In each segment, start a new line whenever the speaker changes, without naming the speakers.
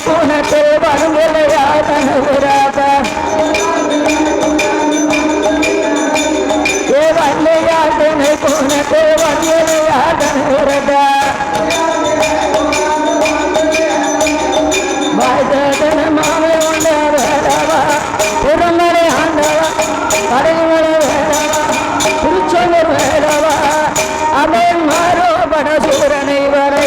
கூனத்தை வருங்கலையா தனுராத ஏ வல்லையா தனை கூனத்தை வருங்கலையா தனுரத பாய்தன மாவை உண்ட வேடவா புறமலை ஆண்டவா கடைமலை வேடவா திருச்சொல்லர் வேடவா அவை மாறோ படசூரனை வரை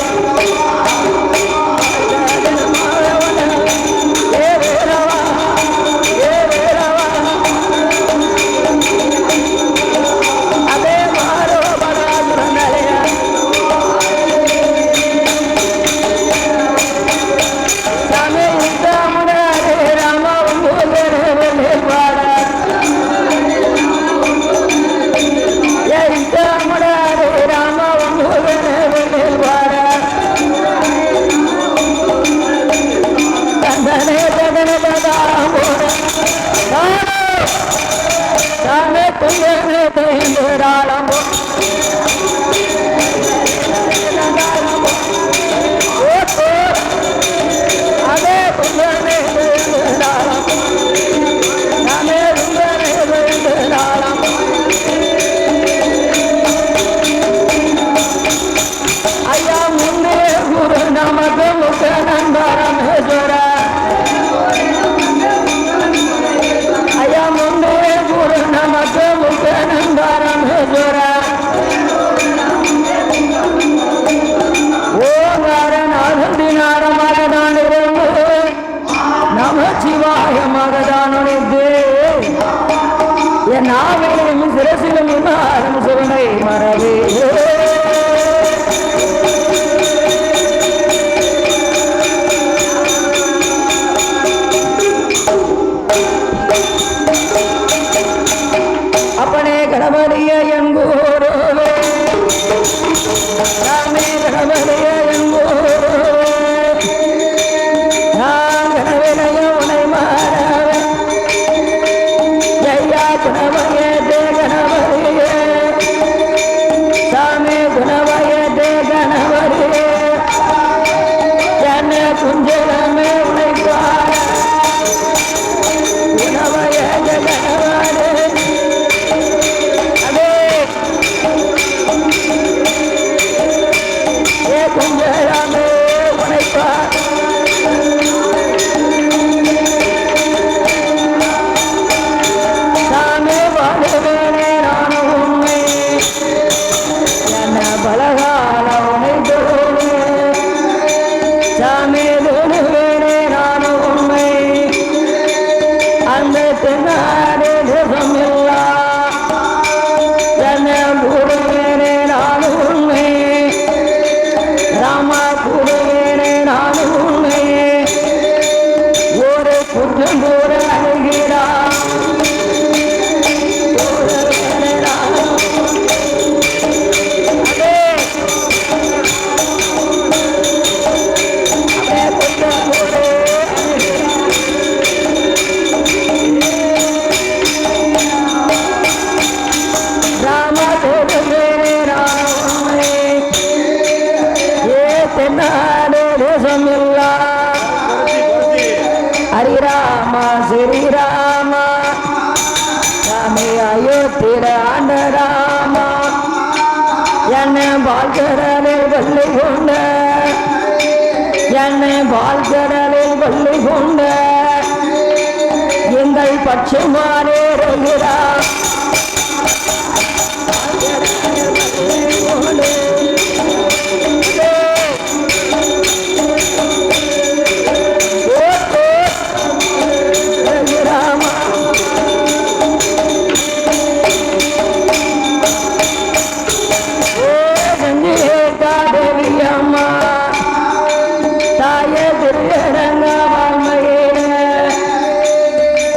எங்கள் பட்சமானே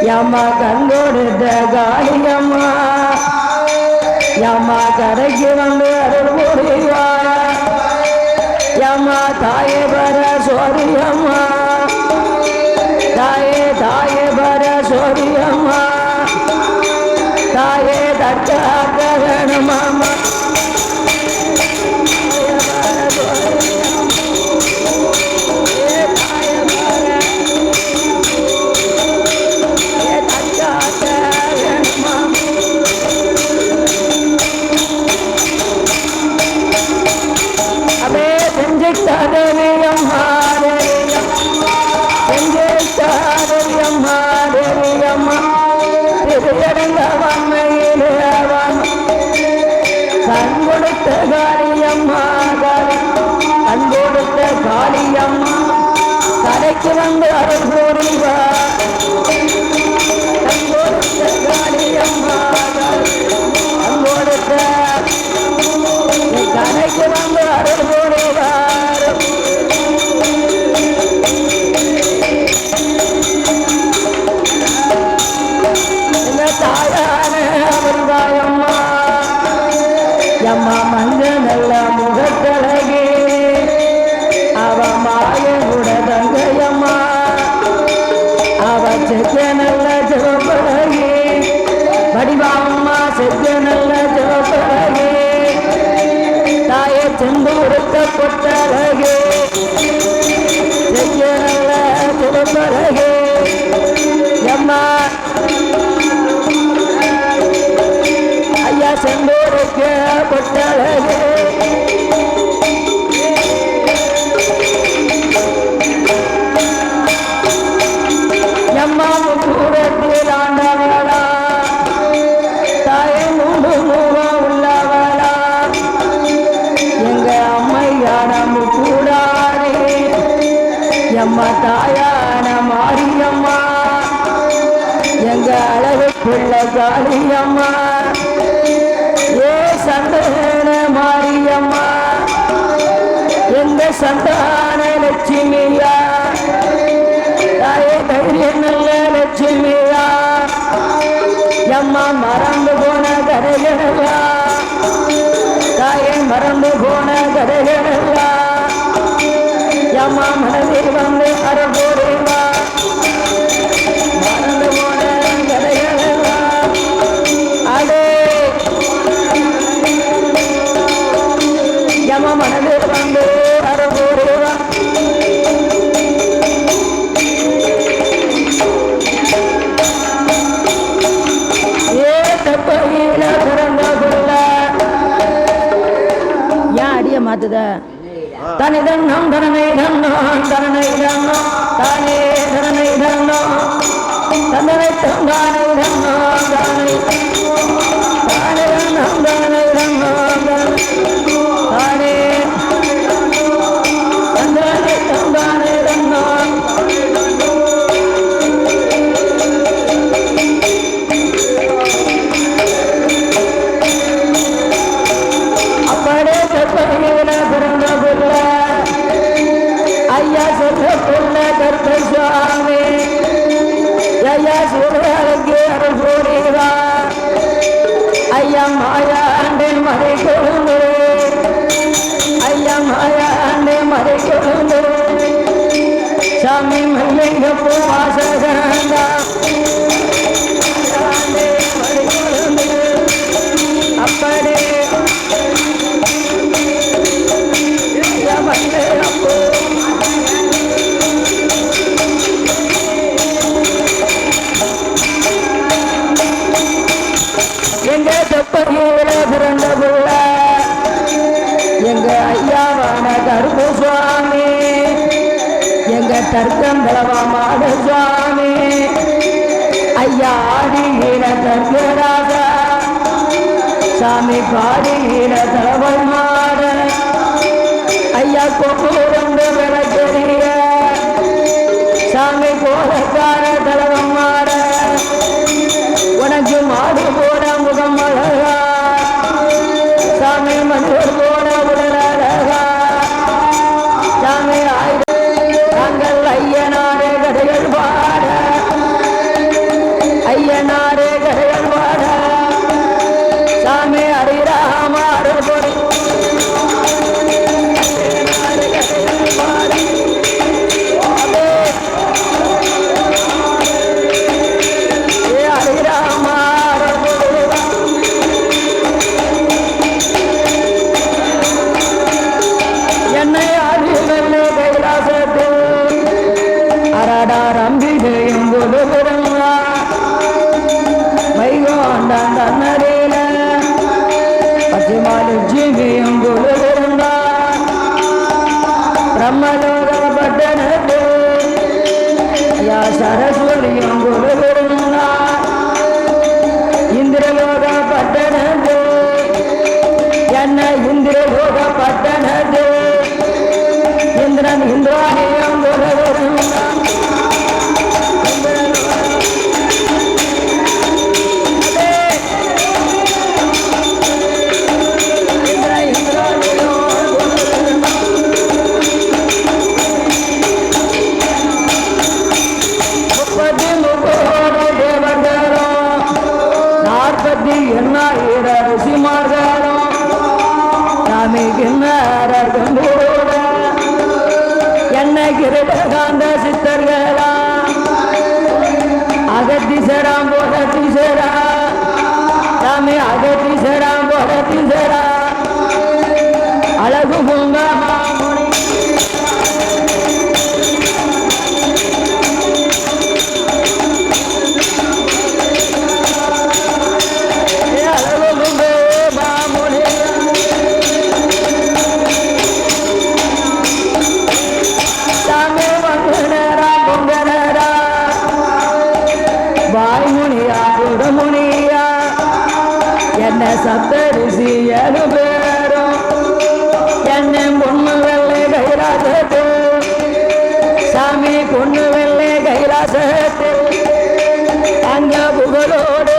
यमा कंदोड़ गालियम्मा यमा करके वंदे अरुळुरिया यमा ताये बर सोरियम्मा ताये ताये बर सोरियम्मा ताये दट्टा करण मामा ताये बर கண் கொடுத்த காளியம்மா கண் கொடுத்த காளியம்மா கடைக்கு வந்து அருள் கூறுவா கண் கொடுத்த காளியம்மா கண் கொடுத்த கடைக்கு வந்து அருள் கூறுவார் எங்க தாயான வருவாயம்மா எம்மா மஞ்ச நல்ல முகத்தழகே அவ மாயனுட தங்கையம்மா அவ செக்க நல்ல சிவப்பழகே வடிவாம்மா செக்க நல்ல சிவப்பழகே தாய செந்தூருத்த பொட்டழகே செக்க நல்ல சிவப்பழகே எம்மா ஐயா செந்தூருக்கு பொட்டழகே எம்மா முக்கூரத்தில் ஆண்டவளா தாய மூன்று மூவம் உள்ளவளா எங்க அம்மையான முக்கூடாரே எம்மா தாயான மாரியம்மா எங்க அழகு பிள்ளை காளியம்மா ஏ சந்தன மாரியம்மா எங்க சந்தான லட்சுமியா தாயே தைரிய நல்ல லட்சுமியா எம்மா மறந்து போன கதைகளா தாயே மறந்து போன கதைகளா எம்மா மனதில் வந்து அறப்போடுவா மறந்து போன கதைகளா அடே எம்மா மனதில் வந்து அறப்போடுவா மாத்துத தனி தன்னம் தனனை தன்னம் தனனை தன்னம் தானே தனனை தன்னம் தந்தனை தந்தானை தன்னம் தானே தானே தன்னம் தானனை தன்னம் தானே தந்தனை தந்தானை தன்னம் அப்படியே செப்பையில பிறந்த புள்ள ஐயா சொல்ல புள்ள கற்ப சுவாமி ஐயா சூழலுக்கு அருள் கூறிவா ஐயா மாயாண்டே மறை கொழுந்து ஐயா மாயாண்டே மறை கொழுந்து சாமி மல்லிங்க பூ வாசகண்டா மறை கொழுந்து அப்படே எங்க செப்பையில பிறந்த புள்ள எங்க ஐயாவான கருப்பு சுவாமி எங்க தர்க்கந்தளவா மாட சுவாமி ஐயா ஆடிகிற தர்க்கராஜா சாமி பாடுகிற தளவல் மாட ஐயா கொண்டு விளக்கறிய சாமி கோலக்கார தளவம் மாட உனக்கு மாடு போட முகம் அழகா சாமி மஞ்சள் போட உடல் அழகா சாமி நாங்கள் ஐயனாரே கதைகள் பாட ஐயனாரே கதைகள் பாட சாமி ஹரிராமார பொடி என்னை ஆதிவல்ல கைலாசத்தில் அரடாரம்பிகையும் குடுகுடுங்கா வைகோண்டான் தன்னரேல பச்சிமாலு ஜீவியும் குடுகுடுங்கா பிரம்மலோக பட்டணத்து யா சரஸ்வதியும் குடுகுடுங்கா இந்திரலோக பட்டணத்து என்ன இந்திர யோக பட்டணது இந்திரன் இந்திராணியம் கிருபகாந்த சித்தர்களா அகத்தீசராம் போகத்தீசரா சாமி அகத்தீசராம் போகத்தீசரா அழகு பூங்க மாமுனி அழகு பூங்க மாமுனி முனியா என்ன சப்தரிசி ஏழு பேரும் என்ன பொண்ணு வெள்ளை கைலாசத்து சாமி பொண்ணு வெள்ளை கைலாசத்து அங்க புகழோடு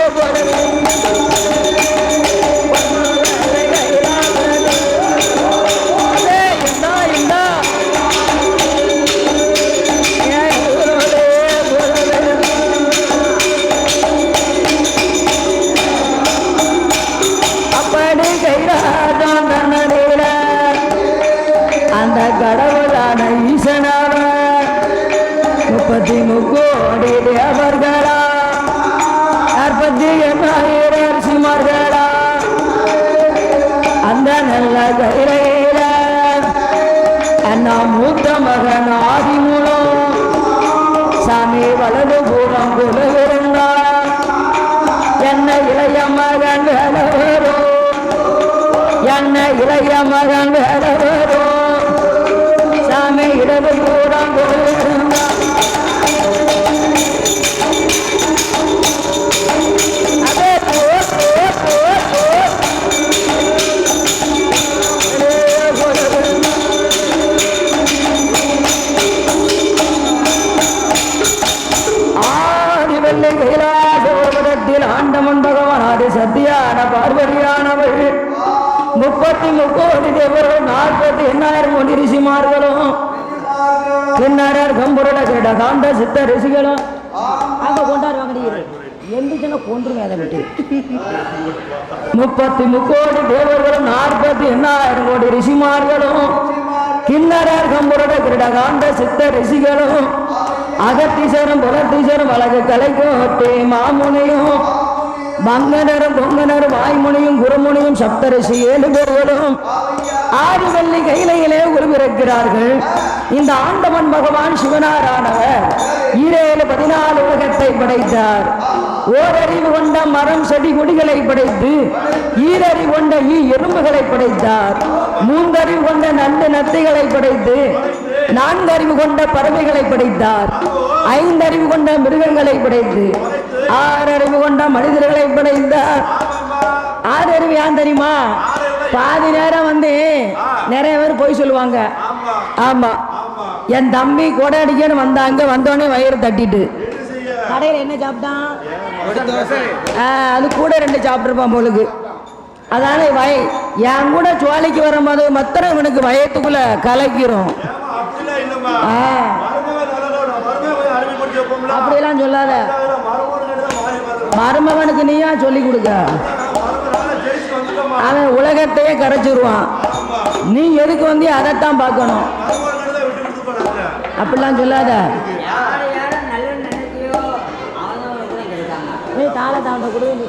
அந்த கடவுளான ஈசனான 33 தேவர்களா 48,000 ரிஷிமார்களா அந்த நல்ல கையில அண்ணா மூத்த மகன் ஆதிமூலம் சாமி வலது பூரம் குழுவிருந்தா என்ன இளைய மகன் வேலவரும் என்ன இளைய மகன் வேலவரும் சாமி இடது பூரம் குழுவிருந்தா கைலாசோபுரத்தில் ஆண்டவன் பகவான் ஆதி சத்தியான பார்வதியானவள் 33 தேவர்கள் 48,000 ரிஷிமார்களும் கிண்ணறர் கம்புரட கேட்ட காந்த சித்த ரிஷிகளும் அங்க கொண்டாடுவாங்க எந்திரிச்சுன்னா கொன்றுங்க அதை விட்டு 33 தேவர்களும் 48,000 ரிஷிமார்களும் கிண்ணறர் கம்புரட கிரட காந்த சித்த ரிஷிகளும் அகத்தீசரும் புலத்தீசரும் அழகு கலைக்கோட்டே மாமுனியும் மங்கனரும் பொங்கனரும் வாய்முனியும் குருமுனியும் சப்தரிசி 7 பேர்களும் 6 வெள்ளி கையிலே உருவிருக்கிறார்கள். இந்த ஆண்டவன் பகவான் சிவனாரானவர் 14 உலகத்தை படைத்தார். ஓரறிவு கொண்ட மரம் செடி கொடிகளை படைத்து ஈரறிவு கொண்ட எறும்புகளை படைத்தார். 3 அறிவு கொண்ட நண்டு நத்தைகளை படைத்து 4 அறிவு கொண்ட பறவைகளை படைத்தார். 5 அறிவு கொண்ட மிருகங்களை படைத்து 6 அறிவு கொண்ட மனிதர்களை படைத்தார். 6 அறிவு ஏன் தெரியுமா? பாதி நேரம் நிறைய பேர் போய் சொல்லுவாங்க. ஆமா, என் தம்பி கொடை அடிக்கன்னு வந்தாங்க, வந்தோடனே வயிறு தட்டிட்டு கடையில் என்ன சாப்பிட்டான், அது கூட 2 சாப்பிட்டுருப்பான் போலுக்கு. அதனால என் கூட சுவாலிக்கு வரும்போது மத்திரம் இவனுக்கு வயத்துக்குள்ள கலைக்கிறோம். அப்படியெல்லாம் சொல்லாத, மருமகனுக்கு நீயா சொல்லி கொடுக்க, அவன் உலகத்தையே கரைச்சிருவான். நீ எதுக்கு அதைத்தான் பார்க்கணும். அப்படிலாம் சொல்லாத. நீ தாள தாண்ட கூட நீ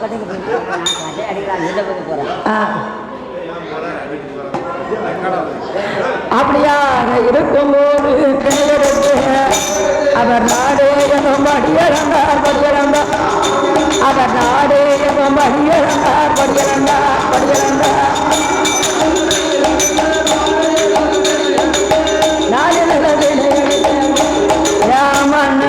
அப்படியாக இருக்கும்போது அவர் நாடே படியறந்தார் படியறந்தார், அவர் நாடே படியறந்தார் படியறந்தார் படியறந்தார். ராமன்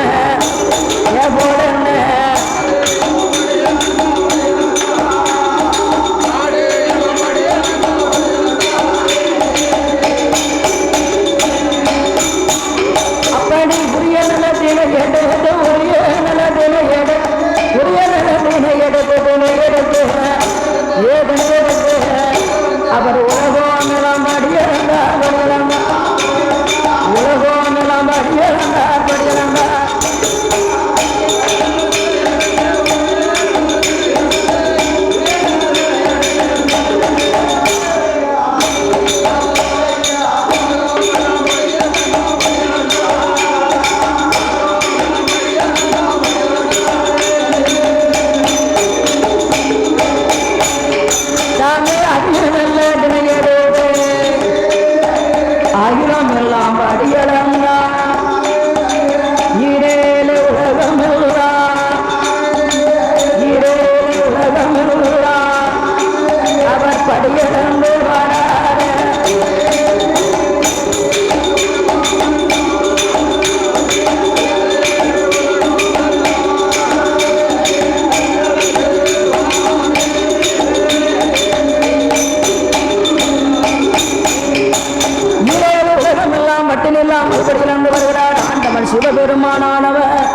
சிவபெருமானானவர்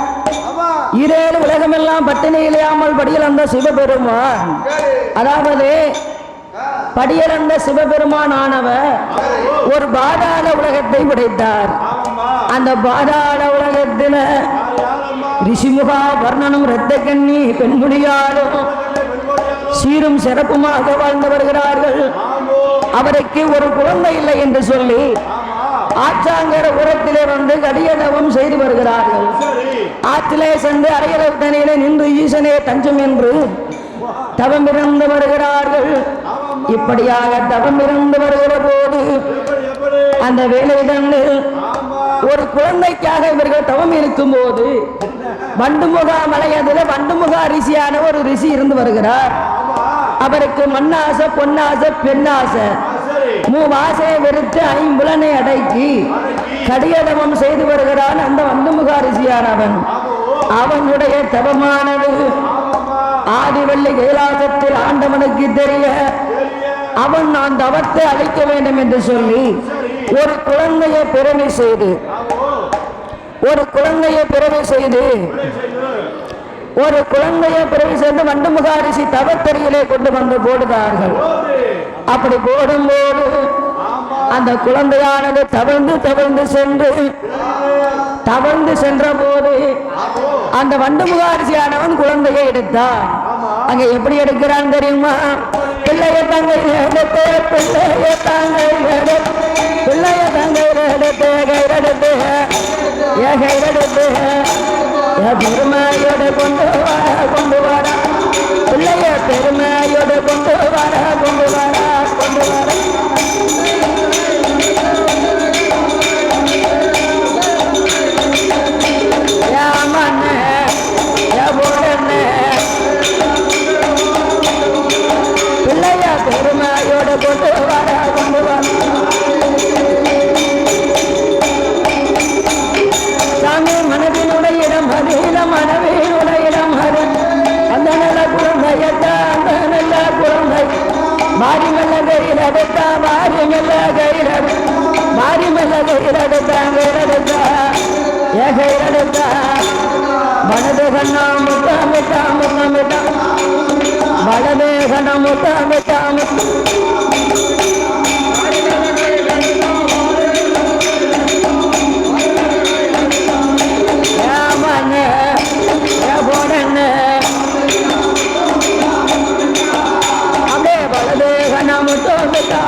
இரேழு உலகமெல்லாம் பட்டினி இல்லாமல் படியிலந்த சிவபெருமான், அதாவது படியிலந்த சிவபெருமானானவர் ஒரு பாதாள உலகத்தை படைத்தார். அந்த பாதாள உலகத்தில ரிஷிமுகா வர்ணனும் இரத்த கண்ணி பெண்முடியாலும் சீரும் சிறப்புமாக வாழ்ந்து வருகிறார்கள். அவருக்கு ஒரு குழந்தை இல்லை என்று சொல்லி ஆச்சாங்கர உரத்திலே வந்து கடியதவம் செய்து வருகிறார்கள். ஆற்றிலே சென்று அரையளவு தனியிலே நின்று ஈசனே தஞ்சம் என்று தவம் இருந்து வருகிறார்கள். இப்படியாக தவம் இருந்து வருகிற போது அந்த வேலையிடங்களில் ஒரு குழந்தைக்காக இவர்கள் தவம் இருக்கும் போது வண்டுமுகா மலையதில் வண்டுமுகா ரிஷியான ஒரு ரிஷி இருந்து வருகிறார். அவருக்கு மண்ணாசை பொன்னாசை பெண்ணாசை மூவாசையை வெறுத்து ஐம்புலனை அடக்கி கடியதவம் செய்து வருகிறான். அந்த வண்டுமுகா ரிஷியானவன் அவனுடைய தவமானது ஆதிவள்ளி கைலாசத்தில் ஆண்டவனுக்கு தெரிய அவன் நான் தவத்தை அழிக்க வேண்டும் என்று சொல்லி ஒரு குழந்தையை பிறவி செய்து வண்டுமுகா ரிஷி தவத்தறியிலே கொண்டு வந்து போடுகிறார்கள். அப்படி போடும்போது அந்த குழந்தையானது தவழ்ந்து சென்ற போது அந்த வண்டுமுகா ரிஷியானவன் குழந்தையை எடுத்தான். அங்க எப்படி எடுக்கிறான் தெரியுமா? பிள்ளைய தங்கையில எடுத்து பெருமையோடு கொண்டு வர பிள்ளைய பெருமையோடு கொண்டு வர பிள்ளைய பெருமையோடு கொண்டு வர சாமி மனதினுடைய இடம் அதில மனவினுடைய இடம் அது. அந்த நல்ல குழந்தையத்தான் அந்த நல்ல குழந்தை மாறி மெல்ல கையில் எடுத்தா வலது கண்ணா முத்தமிட்டா வலது கண்ணா முத்தமிட்டா அப்படியே வலது கண்ணா முத்தமிட்டா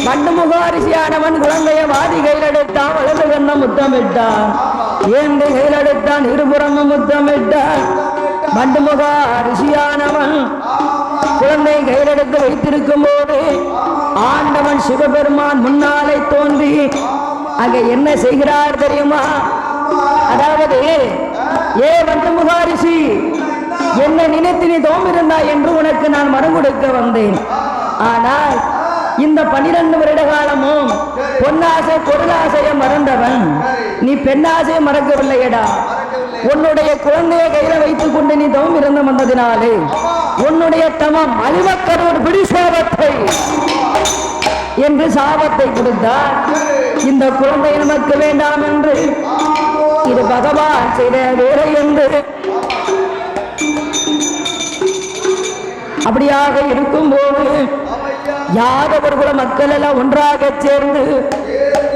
வண்டுமுகா ரிஷியானவன் குழந்தைய வாதி கையில் எடுத்தான். வலது கண்ண முத்தமிட்டான். ஏந்து கையில் எடுத்தான். இருபுறமும் முத்தமிட்டான். வண்டுமுகா ரிஷியானவன் குழந்தை கையில் எடுத்து வைத்திருக்கும் போது ஆண்டவன் சிவபெருமான் முன்னாலே தோன்றி அங்க என்ன செய்கிறார் தெரியுமா? அதாவது ஏ வண்டுமுகா ரிஷி, என்ன நினைத்து நீ தோம்பிருந்தாய் என்று உனக்கு நான் மரம் கொடுக்க வந்தேன். ஆனால் இந்த 12 வருட காலமும் பொன்னாசை பொருளாசையை மறந்தவன் நீ பெண்ணாசையை மறக்கவில்லையடா. உன்னுடைய குழந்தையை கையில வைத்துக் கொண்டு நீ தவம் இருந்து வந்ததினாலே உன்னுடைய தமம் அழிவக்கரோடு பிடி சாபத்தை என்று சாபத்தை கொடுத்தார். இந்த குழந்தை நமக்கு வேண்டாம் என்று இது பகவான் செய்த வேலை என்று அப்படியாக இருக்கும்போது யாதவர்கள மக்கள் எல்லாம் ஒன்றாக சேர்ந்து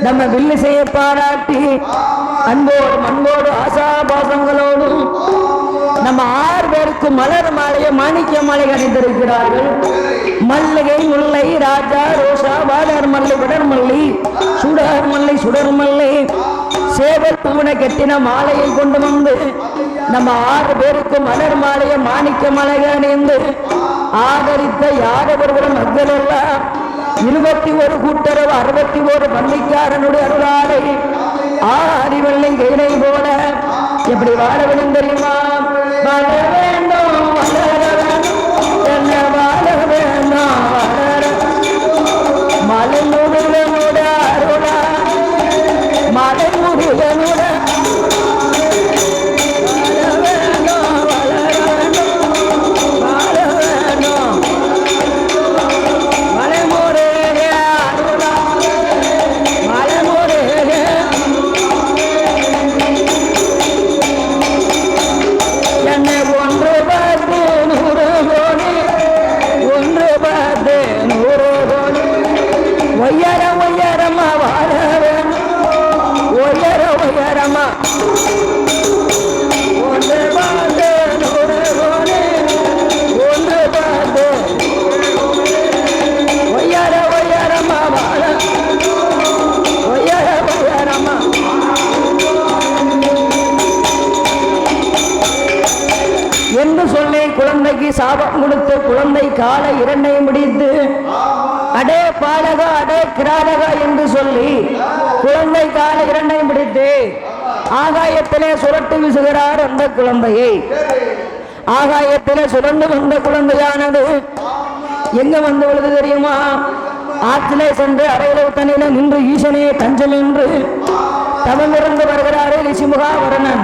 நம்ம வில்லு செய்ய பாராட்டி அன்போடு ஆசாபாசங்களோடும் நம்ம 6 பேருக்கு மலர் மாலையை மாணிக்க மாலை அணிந்திருக்கிறார்கள். மல்லிகை முல்லை ராஜா ரோசா வாடர் மல்லி விடர் மல்லி சுடர் மல்லி சுடர் மல்லி சேவல் பூனை கட்டின மாலையை கொண்டு வந்து நம்ம 6 பேருக்கு மலர் மாலையை மாணிக்க மாலை அணிந்து ஆதரித்த யாதவர்களும் மக்கள் எல்லாம் 21 கூட்டரவு 61 பள்ளிக்காரனுடைய அருளாலை ஆதிவள்ளி கைலை போல எப்படி வாழ வேண்டும் தெரியுமா? வாழ வேண்டும் வளர வேண்டும் என்ன வாழ வேண்டும் வளர மலை முருகனோட அருளா மலை முருகனோட குழந்தைக்கு சாபம் கொடுத்து குழந்தை காலை இரண்டையும் பிடித்து அடே பாலகா அடே கிராடகா என்று சொல்லி குழந்தை காலை இரண்டையும் பிடித்து ஆகாயத்திலே சுரட்டு வீசுகிறார் அந்த குழந்தையை. ஆகாயத்திலே சுரண்டு வந்த குழந்தையானது எங்க வந்து விழுது தெரியுமா? ஆற்றிலே சென்று அறையில தண்ணியில நின்று ஈசனே தஞ்சம் என்று தவமிருந்து வருகிறாரே ரிஷிமுகாவரணன்.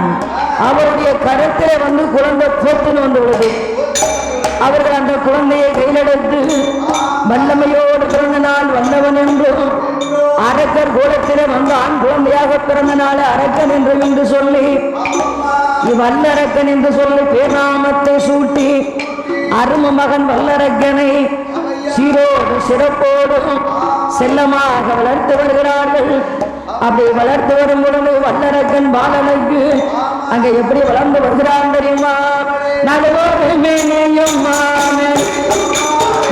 அவருடைய கருத்திலே வந்து குழந்தை போத்துன்னு வந்து விழுது. அவர்கள் அந்த குழந்தையை கையிலெடுத்து வல்லமையோடு பிறந்த நாள் வல்லவன் என்றும் அரக்கர் கோலத்திலே வந்து ஆண் குழந்தையாக பிறந்த நாள் அரக்கன் என்று சொல்லி வல்லரக்கன் என்று சொல்லி பேர்நாமத்தை சூட்டி அரும மகன் வல்லரக்கனை சீரோடு சிறப்போடு செல்லமாக வளர்த்து வருகிறார்கள். அப்படி வளர்த்து வரும் பொழுது வல்லரக்கன் பாலனுக்கு அங்க எப்படி வளர்ந்து வருகிறான் தெரியுமா? நடுவோடு மேனையும் மாமன்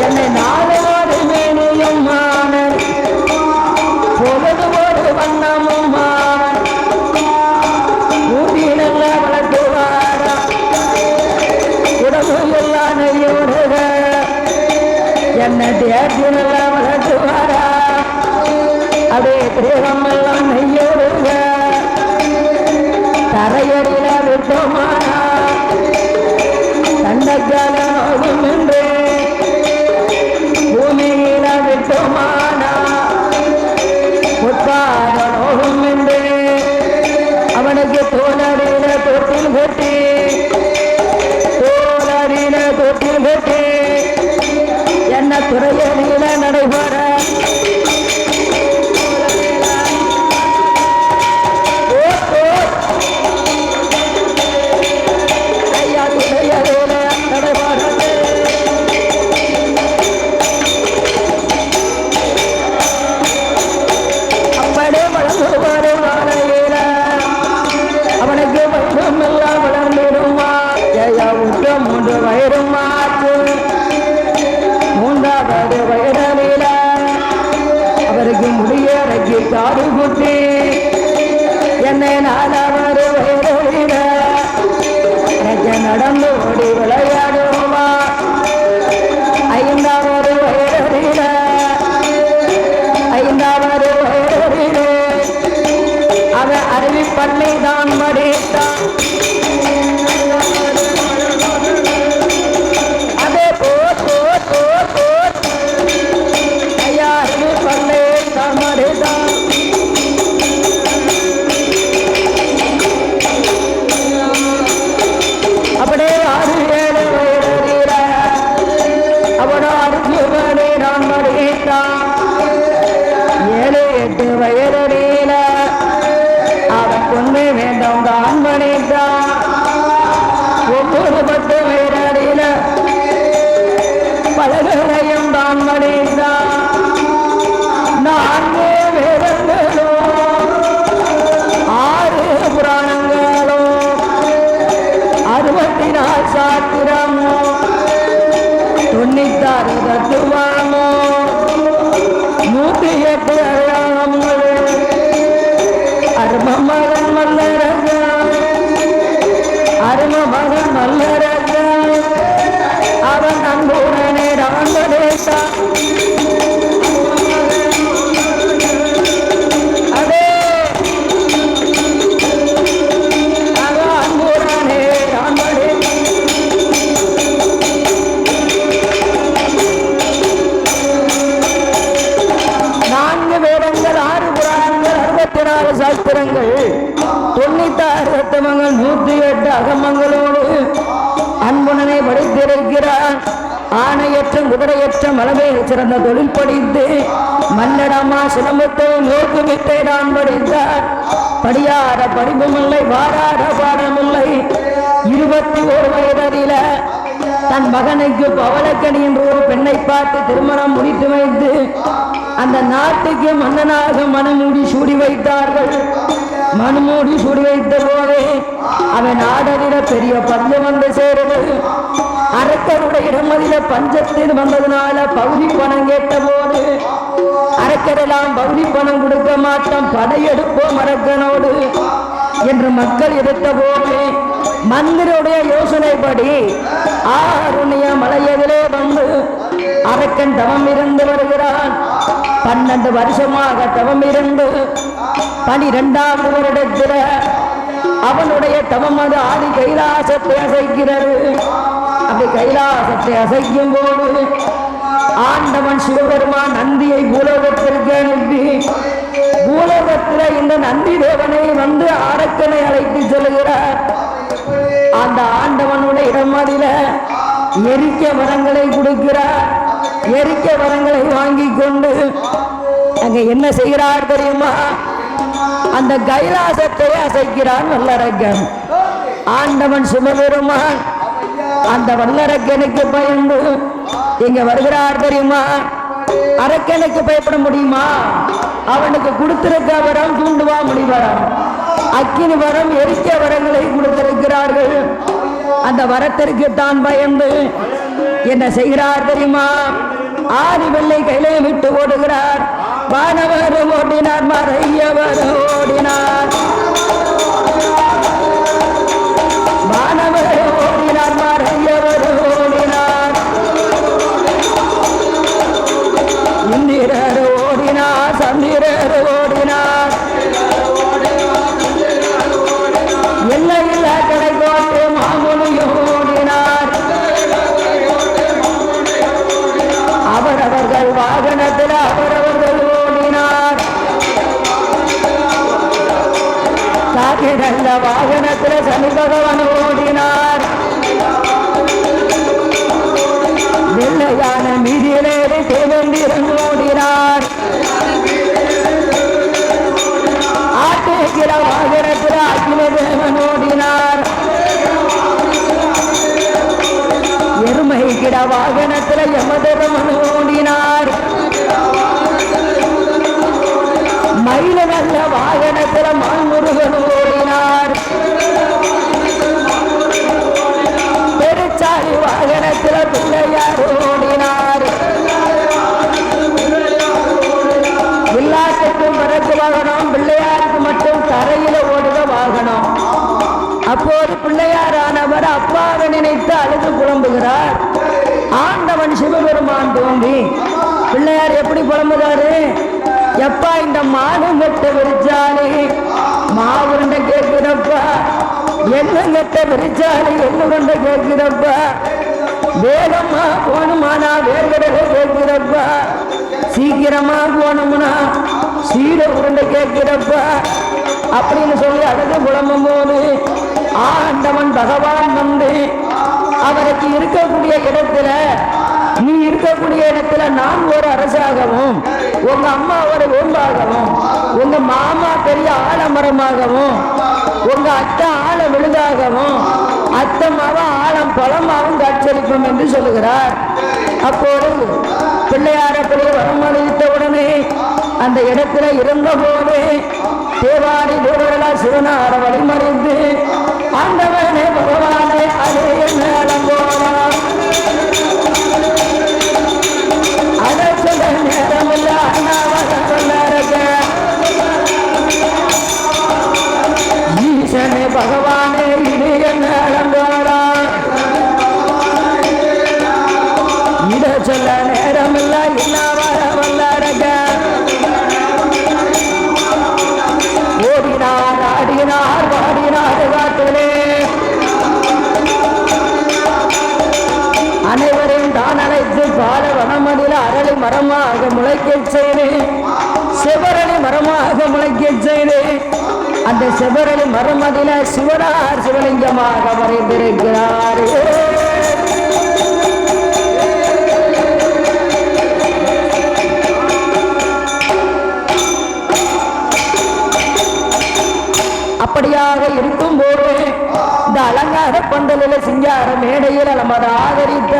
என்னை நாடுவோடு மேனையும் மாமன் பொழுதுவோடு வண்ணமும் மாமன் ஊட்டி நல்ல வளர்த்துவாரா உடம்பு எல்லாம் நெய்யோடுக என்னை தேர்ச்சி நல்லா வளர்த்துவாரா அப்படியே தேகம் எல்லாம் நெய்யோடுக தரையறில விட்டோமானா தண்டக்கால நோகும் என்று பூமியில விட்டோமானா உட்கார நோகும் என்று அவனுக்கு தோலறில தொட்டில் கட்டி என்ன துறையறில நடைபெற அவனுக்கு வயிறும் எல்லாம் வளர்ந்துடுமா மூன்று வயிறும் மாற்று மூன்றாவது வயிறில அவருக்கு முடியறக்கி காடு குட்டி என்னை நாலாவது வயிறில எனக்கு நடந்து ஓடி விளையாடுமா ஐந்தாவது வயிறில அவன் அருவி பள்ளி தான் மடித்தான் அதே ஐயா அருவி பள்ளி தான் மடித்தான் அப்படியே 6-7 வயதில அவனோ அருவி பள்ளி தான் மடித்தான் 7-8 வயதில அவன் பொண்ணு வேண்டும் தான் பண்ணிட்டான். ஒவ்வொரு 10 வயதில பலகளையும் தான் பண்ணிட்டான். 4 வேதங்களும் 6 புராணங்களும் 64 சாத்திரமும் 96 தத்துவமும் 108 அடையாளங்களும் அரும மகன் மல்லரக அவன் அன்புடனே ராண்டேசா அதே அவன் அன்புடனே ராண்டே 4 வேதங்கள் 6 புராணங்கள் 64 சாஸ்திரங்கள் 96 தத்துவங்கள் 108 அகமங்களோடு அன்புடனே படித்திருக்கிறான். ஆணையற்ற குதிரையற்ற மலமையில் சிறந்த தொழில் படித்து மன்னடமா சிலம்பத்தை நோக்கு வித்தை நான் படித்தார். படியார படிப்புமில்லை வாராட பாடமில்லை 21 வயதில தன் மகனுக்கு பவளக்கணி என்று ஒரு பெண்ணை பார்த்து திருமணம் முடித்து வைத்து அந்த நாட்டுக்கு மன்னனாக மனுமூடி சூடி வைத்தார்கள். மனுமூடி சூடி வைத்த போதே அவன் நாடறில பெரிய பஞ்சம் வந்து சேருவது. அரக்கருடைய இடமதில பஞ்சத்தில் வந்ததுனால பகுதி பணம் கேட்ட போது அரக்கரெல்லாம் பகுதி பணம் கொடுக்க மாட்டோம் படையெடுப்போம் அரக்கனோடு என்று மக்கள் எடுத்த போது மந்திரியுடைய யோசனைப்படி ஆருணிய மலையதிலே வந்து அரக்கன் தவம் இருந்து வருகிறான். 12 வருஷமாக தவம் இருந்து 12வது வருடத்தில் அவனுடைய தவம் அது ஆதி கைலாசத்தை அசைக்கிறது. அப்படி கைலாசத்தை அசைக்கும் போது ஆண்டவன் சிவபெருமான் நந்தியை பூலோகத்திற்கு அனுப்பி பூலோகத்தில் இந்த நந்தி தேவனை வந்து அரக்கனை அழைத்து செல்கிறார். அந்த ஆண்டவனுடைய இடமதில எரிக்க வரங்களை கொடுக்கிறார். எரிக்க வரங்களை வாங்கி கொண்டு அங்க என்ன செய்கிறார் தெரியுமா? அந்த கைலாசத்தை அசைக்கிறான் வல்லரக்கன். ஆண்டவன் சிவபெருமான் அந்த வல்லரக்கனுக்கு பயந்து இங்க வருகிறார் தெரியுமா? அரக்கனுக்கு பயப்பட முடியுமா? அவனுக்கு கொடுத்திருக்க வரம் தூண்டுவா முடிவரம், அக்கினி வரம், எரிக்க வரங்களை கொடுத்திருக்கிறார்கள். அந்த வரத்திற்கு தான் பயந்து என்ன செய்கிறார் தெரியுமா? ஆதி வெள்ளை கையிலே விட்டு ஓடுகிறார். வானவர் ஓடினார், மறையவர் ஓடினார். வானவர் ஓடினார், மறையவர் ஓடினார். இந்திரர் ஓடினார், சந்திரர் ஓடினார். எல்லையில் கடை கோட்டு மாமுனியும் ஓடினார். அவரவர்கள் வாகனத்தில் அவரவர்கள் ஓடினார். காக்கிரல்ல வாகனத்தில் சனி பகவான் ஓடினார். வெள்ளையான மீதியிலேறி தேவந்திரன் ஓடினார். ஆட்டுகிற வாகனத்தில் அகிலதேவன் ஓடினார். எருமை கிட வாகனத்தில் யமதர்மன் ஓடினார். மயில நல்ல வாகனத்தில் மான்முருகன் ஓடினார். பெருச்சாலி வாகனத்தில் பிள்ளையார் ஓடினார். எல்லாத்துக்கும் பறக்கு வாகனம், பிள்ளையாருக்கு மட்டும் தரையில ஓடுக வாகனம். அப்போது பிள்ளையாரானவர் அப்பாவை நினைத்து அழுது புலம்புகிறார். ஆண்டவன் சிவபெருமான் தோன்றி பிள்ளையார் எப்படி புலம்புகிறாரு? எப்பா இந்த மானுங்கட்ட விரிச்சாலே மாவுருண்டை கேட்கிறப்பா, என்னங்கட்ட விரிச்சாலே என்னுருண்டை கேட்கிறப்பா, வேகமா போகணுமானா வேர்கடலை கேட்கிறப்பா, சீக்கிரமா போகணும்னா சீட உருண்டை கேட்கிறப்பா அப்படின்னு சொல்லி அழுது புலம்பும் போது ஆண்டவன் பகவான் வந்து அவருக்கு இருக்கக்கூடிய இடத்துல, நீ இருக்கக்கூடிய இடத்துல நான் ஒரு அரசாகவும், உங்க அம்மா ஒரு ஓம்பாகவும், உங்க மாமா பெரிய ஆலமரமாகவும், உங்க அத்தை ஆழ விழுதாகவும், அத்தமாவ ஆழம் பழமாவும் காட்சியளிப்போம் என்று சொல்லுகிறார். அப்போது பிள்ளையாரப்படியே வரமளித்த உடனே அந்த இடத்துல இருந்த போது தேவாரி தேவர்களா சிவனார வழிமறிந்து ஆண்டவனே பகவானே அதே மேலங்கோலாம் அதை சொல்ல நேரமில்ல அண்ணாவதற்க ஈசனே பகவானே இது மேலங்கோலாம் இதை சொல்ல நேரமில்ல இன்னாவர வல்லரக ஓடினார் ஆடினார் பாடினார் காட்டிலே அனைவரையும் தான் அழைத்து பால வனமதில அரளி மரமாக முளைக்க செய்து செவரளி மரமாக முளைக்க செய்து அந்த செவரளி மரமதில சிவனார் சிவலிங்கமாக வரைந்திருக்கிறார். அப்படியாக இருக்கும் போது இந்த அலங்கார பந்தலில சிங்கார மேடையில் நமது ஆதரித்த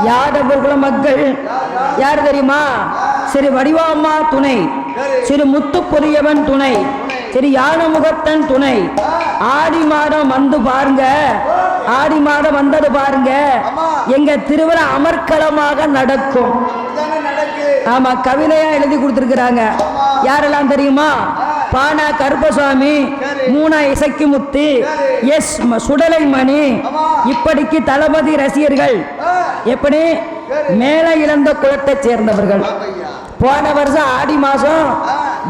யாதவர்குல மக்கள் யார் தெரியுமா? ஸ்ரீ வடிவாம்மா துணை, ஸ்ரீ முத்துப்புரியவன் துணை, ஸ்ரீ யானமுகத்தன் துணை. ஆடி மாதம் வந்து பாருங்க, ஆடி மாதம் வந்தது பாருங்க, எங்க திருவிழா அமர்க்களமாக நடக்கும். ஆமா, கவிதையா எழுதி கொடுத்திருக்கிறாங்க. யாரெல்லாம் தெரியுமா? பானா கருப்பசாமி, மூணா இசக்கிமுத்து, எஸ் சுடலை மணி, இப்படிக்கு தளபதி ரசிகர்கள் எப்படி மேல இழந்த குலத்தை சேர்ந்தவர்கள். போன வருஷம் ஆடி மாசம்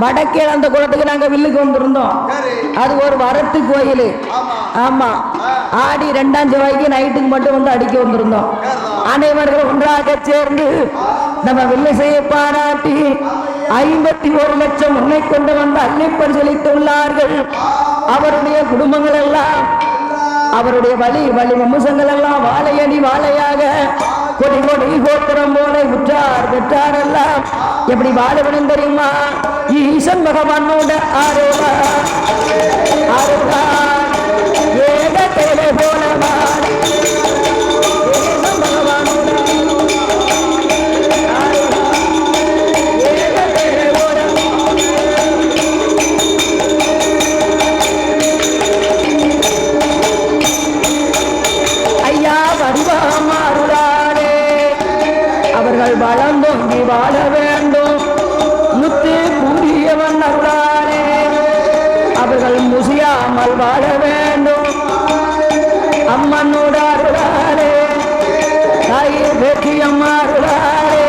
வடக்கு இழந்த குளத்துக்கு நாங்க வில்லுக்கு வந்திருந்தோம். அது ஒரு வரட்டு கோயில். ஆமா, ஆடி 2ஆம் செவ்வாய்க்கு நைட்டுக்கு மட்டும் வந்து அடிக்க வந்திருந்தோம். அனைவர்கள் ஒன்றாக சேர்ந்து நம்ம வில்லிசையை பாராட்டி 51 லட்சம் உன்னை கொண்டு வந்து அள்ளி பரிசளித்துள்ளார்கள். அவருடைய குடும்பங்கள் எல்லாம், அவருடைய வழி வம்சங்கள் எல்லாம் வாழையடி வாழையாக கொடி கொடி கோத்திரம் போல உற்றார் பெற்றார் எல்லாம் எப்படி வாழவனும் தெரியுமா? ஈசன் பகவானோட ஆரோகா ஆரோகா ஏக தேவை போல வளர்ந்தோங்கி வாழ வேண்டும். முத்து கூறியவன் அருளானே அவர்கள் முசியாமல் வாழ வேண்டும். அம்மனோட அருளானே தாயே பேட்டி அம்மா அருளானே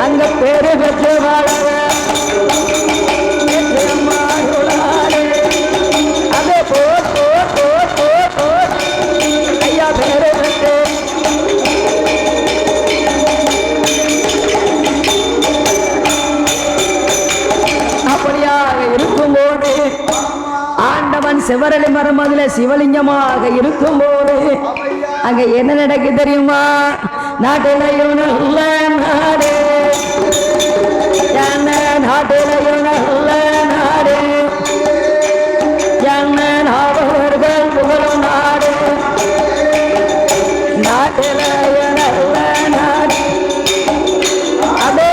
அங்க பேரு பெற்று வாழ அம்மா அருளானே அதே ஐயா பேரு பெற்று இருக்கும்போது ஆண்டவன் சிவரளி மரம் அதுல சிவலிங்கமாக இருக்கும்போது அங்க என்ன நடக்கு தெரியுமா? நாட்டிலையும் நல்ல நாடு, நாட்டிலையும் நல்ல நாடு, அவர்கள் புகழும் நாடு, நாட்டிலையும் நல்ல நாடு. அதே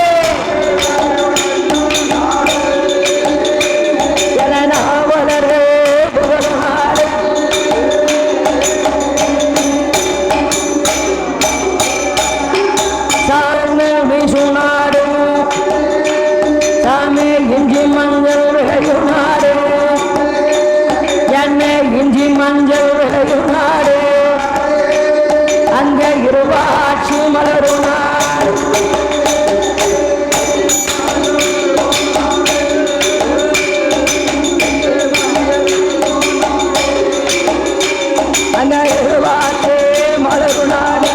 இஞ்சி மஞ்சள் விளையும் நாடு, எண்ணெய் இஞ்சி மஞ்சள் விளையும் நாடு, அங்கே இருவாட்சி மலரும் நாடு. அங்கே இருவாட்சி மலரும் நாடு.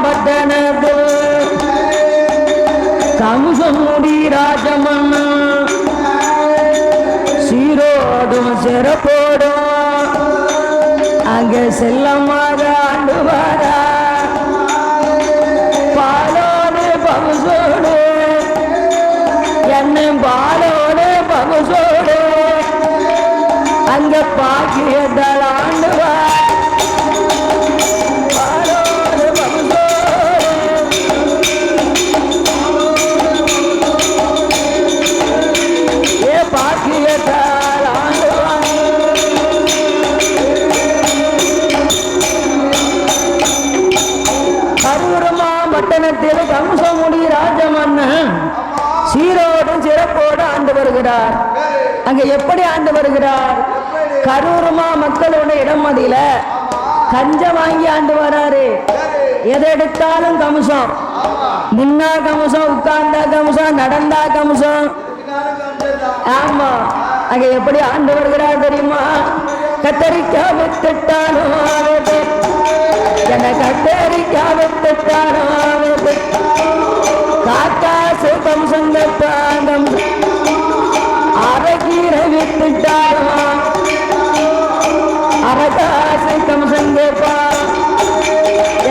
பட்டணத்தில் கமுசமுடி ராஜமன் சீரோடும் சிறப்போடும் அங்கே செல்லமாக ஆண்டு வாரா. பாலோடு பகுசோடு என்ன பாலோடு பகுசோடு அங்க பாக்கியதால் ஆண்டு வா. பட்டணத்தில் கமுசமுடி ராஜமன்னன் சீரோடும் சிறப்போடு ஆண்டு வருகிறார். அங்க எப்படி ஆண்டு வருகிறார்? கரூர்மா மக்களோட இடம் மதியில கஞ்சம் வாங்கி ஆண்டு வராரு. எதை எடுத்தாலும் கமுசம், நின்னா கமுசம், உட்கார்ந்தா கமுசம், நடந்தா கமுசம். ஆமா, அங்க எப்படி ஆண்டு வருகிறார் தெரியுமா? கத்தரிக்காய் வித்துட்டாலும் என கத்தரிக்காய் வித்துட்டாலும் காக்காசு கம்சங்கப்பாங்கம் அரைக்கீரை வித்துட்டாலும் அரகாசு கம்சங்கப்பா.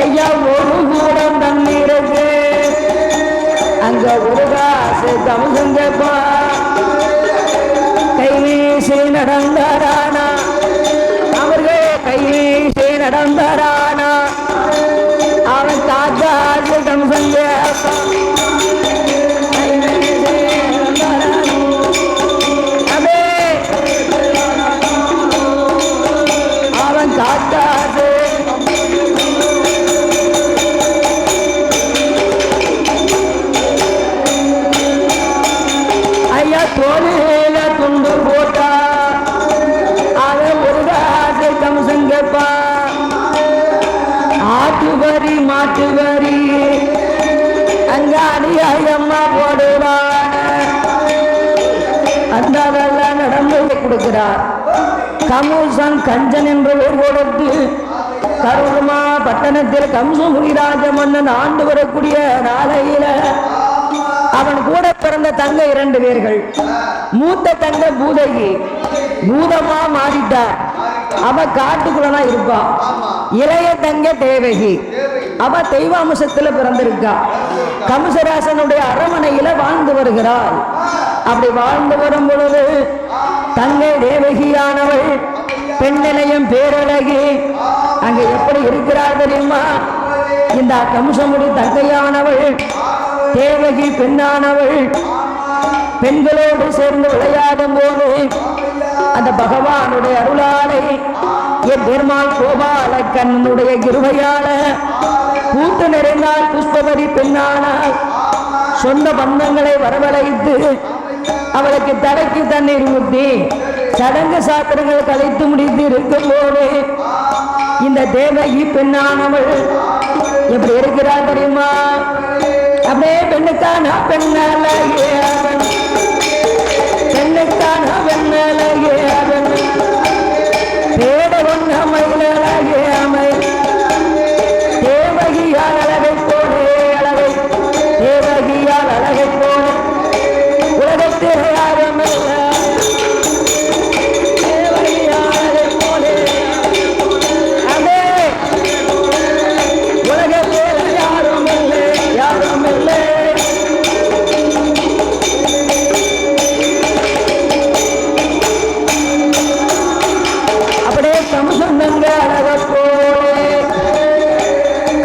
ஐயா ஒரு கூடம் தண்ணீருக்கு அங்க ஒரு காசு கம்சங்கப்பா. கை வீசி நடந்தாரானா அவர்கள், கை வீசி நடந்தாரானா அவன் காக்காசு கம்சங்கப்பா. அவன் காக்காசு கொடுக்கிறார். கமுசன் கஞ்சன் என்ற பெயர் கொடுத்து கருமா பட்டணத்தில் கம்சமுனிராஜ மன்னன் ஆண்டு வரக்கூடிய நாளையில அவன் கூட பிறந்த தங்க 2 பேர்கள். மூத்த தங்க பூதகி பூதமா மாறிட்டார். அவ காட்டுக்குள்ளனா இருப்பா. இளைய தங்க தேவகி அவ தெய்வ அம்சத்துல பிறந்திருக்கா. கம்சராசனுடைய அரமனையில வாழ்ந்து வருகிறாள். அப்படி வாழ்ந்து வரும் பொழுது தங்கை தேவகியானவள் பெண்ணிலையும் பேரழகி அங்க எப்படி இருக்கிறார் தெரியுமா? இந்த கம்சமுடி தங்கையானவள் தேவகி பெண்ணானவள் பெண்களோடு சேர்ந்து விளையாடும் போது அந்த பகவானுடைய அருளாலை என் பெருமாள் கோபால கண்ணனுடைய கிருபையால பூத்து நிறைந்தால் புஷ்பவதி பெண்ணானால் சொந்த பந்தங்களை வரவழைத்து அவளுக்கு தலைக்கு தண்ணீர் ஊற்றி சடங்கு சாத்திரங்கள் கலைத்து முடித்து இருக்கும் போது இந்த தேவகி பெண்ணானவள் எப்படி இருக்கிறார் தெரியுமா? அப்படியே பெண்ணுக்கான பெண்ணழகே அவன், பெண்ணுக்கான பெண்ணழகே அவன், பேட ஒன்று மயிலழகே அமை, தேவகியால் அழகை போலே அழகை, தேவகியால் அழகை போலே உலகத்தில் யாரும் இல்லை.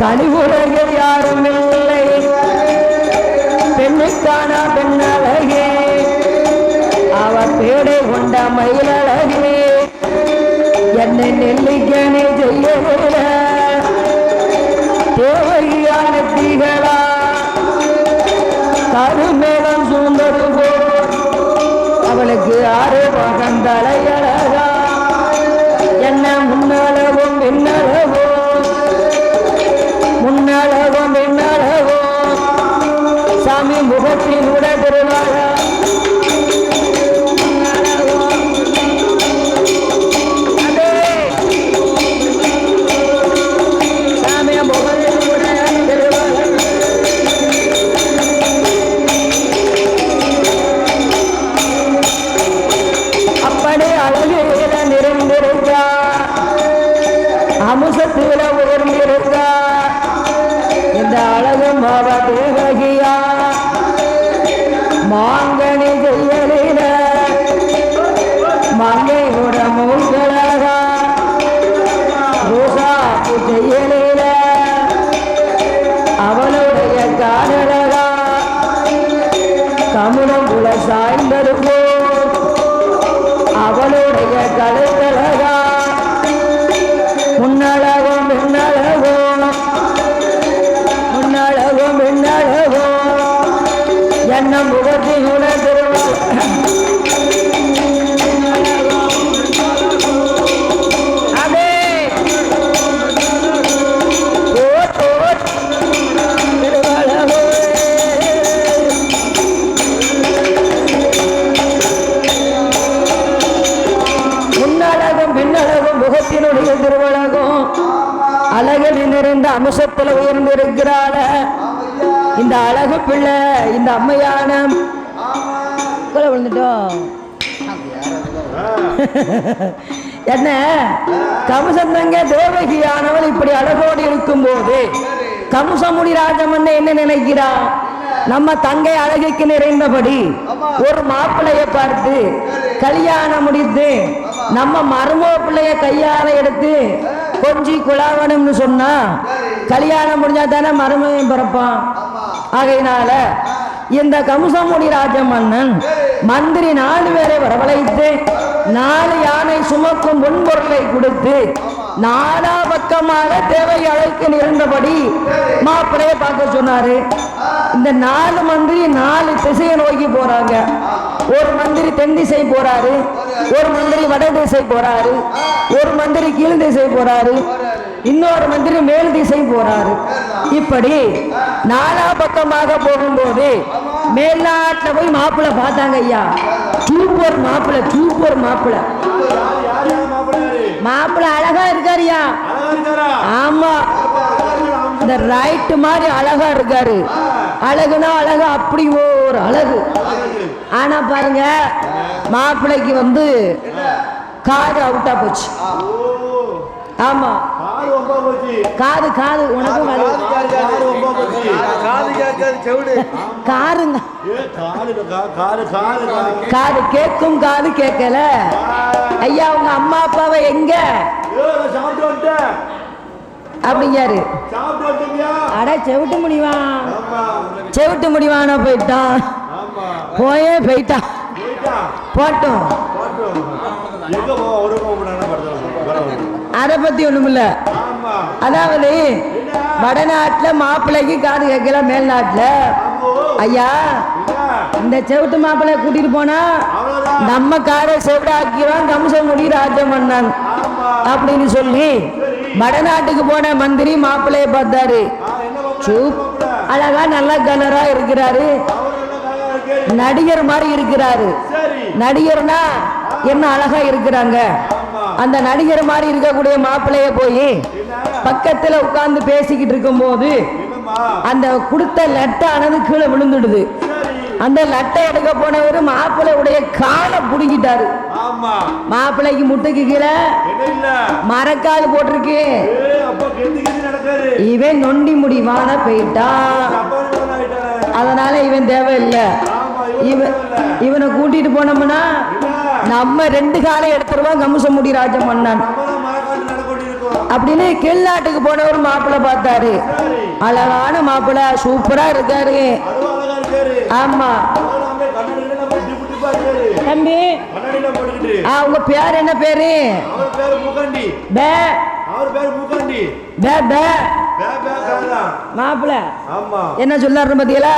கலிவுலகில் யாரும் இல்லை பெண்ணுக்கான பெண்ணழகே அவ பேடை கொண்ட மயிலழகே என்னை நெல்லிக்கணி செய்யல தேவகியான தீகளா கருமேகம் சூழ்ந்தது போல் அவளுக்கு 6 மகன் தலையழகா என்ன முன்னளவும் பின்னளவும் முன்னழகும் பின்னழகும் சாமி முகத்தின் உட பெருவாழ சாமி முகத்தின் உட பெருவாழ அப்படி அழகில நிறைந்திருக்கா அமுசத்தில உயர்ந்திருக்கா இந்த அழகு மாவ தேவகியா மாங்கனி செய்யலில மங்கையோட மூங்கழகா ரோசா செய்யலில அவளுடைய காடழகா கமுனம் குல சாய்ந்தருப்போ அவளுடைய கழுத்தழகா முன்னழகும் பின்னழகும் முன்னழகும் பின்னழகும் என்ன முகத்தின் உணர்ந்திருவாள் அதே முன்னழகும் பின்னழகும் முகத்தினுடைய திருவழகும் அழகில் நிறைந்த அம்சத்தில் உயர்ந்திருக்கிறாள் இந்த அழகு பிள்ளை. இந்த அம்மையான விழுந்துட்டோம் என்ன கம்சந்தங்க தேவகியானவள் இப்படி அழகோடு இருக்கும் போது கம்சமுனி ராஜமன்ன என்ன நினைக்கிறான்? நம்ம தங்கை அழகுக்கு நிறைந்தபடி ஒரு மாப்பிள்ளைய பார்த்து கல்யாணம் முடித்து நம்ம மருமோ பிள்ளைய கையால எடுத்து கொஞ்சி குழாவணும்னு சொன்னா கல்யாணம் முடிஞ்சா தானே மருமையும் பிறப்பான். ஆகையினால இந்த கம்சமுனி ராஜ மன்னன் மந்திரி 4 பேரை வரவழைத்து 4 யானை சுமக்கும் முன்பொருளை கொடுத்து 4 பக்கமாக தேவை அழைக்க நிறந்தபடி மாப்பிளைய பார்க்க சொன்னாரு. இந்த 4 மந்திரி 4 திசையை நோக்கி போறாங்க. ஒரு மந்திரி தென் திசை போறாரு, ஒரு மந்திரி வட திசை போறாரு, ஒரு மந்திரி கீழ் திசை போறாரு, இன்னொரு மந்திரி மேல் திசை போறாரு. இப்படி 4 பக்கமாக போகும்போது மேல்நாட்டில் போய் மாப்பிள்ளை பார்த்தாங்க. ஐயா சூப்பர் மாப்பிள்ள, சூப்பர் மாப்பிள்ள. மாப்பிள்ள அழகா இருக்காருயா. ஆமா, இந்த ரைட்டு மாதிரி அழகா இருக்காரு. அழகுனா அழகா, அப்படி ஒரு அழகு. ஆனா பாருங்க, மாப்பிள்ளைக்கு வந்து காது அவுட்டா போச்சு. ஆமா, காது காது உனக்கும் காருங்க, காது கேட்கும், காது கேட்கல. ஐயா, உங்க அம்மா அப்பாவை எங்க அப்படிங்காரு. அட செவிட்டு முடிவான், செவிட்டு முடிவான போயிட்டான், போயே போயிட்டான், போட்டோம். அதை பத்தி ஒண்ணும் இல்ல. அதாவது வடநாட்டுல மாப்பிள்ளைக்கு காது கேட்கல, மேல்நாட்டுல ஐயா இந்த செவிட்டு மாப்பிள்ளை கூட்டிட்டு போனா நம்ம காரை செவிடாக்கிடுவான், கம்சமுடி ராஜமன்னன் அப்படின்னு சொல்லி வடநாட்டுக்கு போன மந்திரி மாப்பிள்ளைய பார்த்தாரு. அழகா நல்ல கலரா இருக்கிறாரு, நடிகர் மாதிரி இருக்கிறாரு. நடிகர்னா என்ன அழகா இருக்கிறாங்க. அந்த நடிகர் மாதிரி இருக்கக்கூடிய மாப்பிள்ளைய போய் பக்கத்துல உட்கார்ந்து பேசிக்கிட்டு இருக்கும் போது அந்த கொடுத்த லட்டானது கீழே விழுந்துடுது. அந்த லட்டை எடுக்க போனவர் மாப்பிள்ளையுடைய காலை புடுங்கிட்டாரு. மாப்பிள்ளைக்கு முட்டுக்கு கீழே மரக்கால் போட்டிருக்கு. இவன் நொண்டி முடிவான போயிட்டான். அதனால இவன் தேவையில்லை. இவனை கூட்டிட்டு போனோம்னா நம்ம 2 காலை எடுத்துருவான் கம்சமுடி ராஜமன்னன் அப்படின்னு கீழ்நாட்டுக்கு போனவர் மாப்பிள்ளை பார்த்தாரு. அழகான மாப்பிள்ளை, சூப்பரா இருக்காரு. ஆமா தம்பி, உங்க பேர் என்ன பேரு? மாப்பிள்ள என்ன சொல்லாரு பாத்தீங்களா?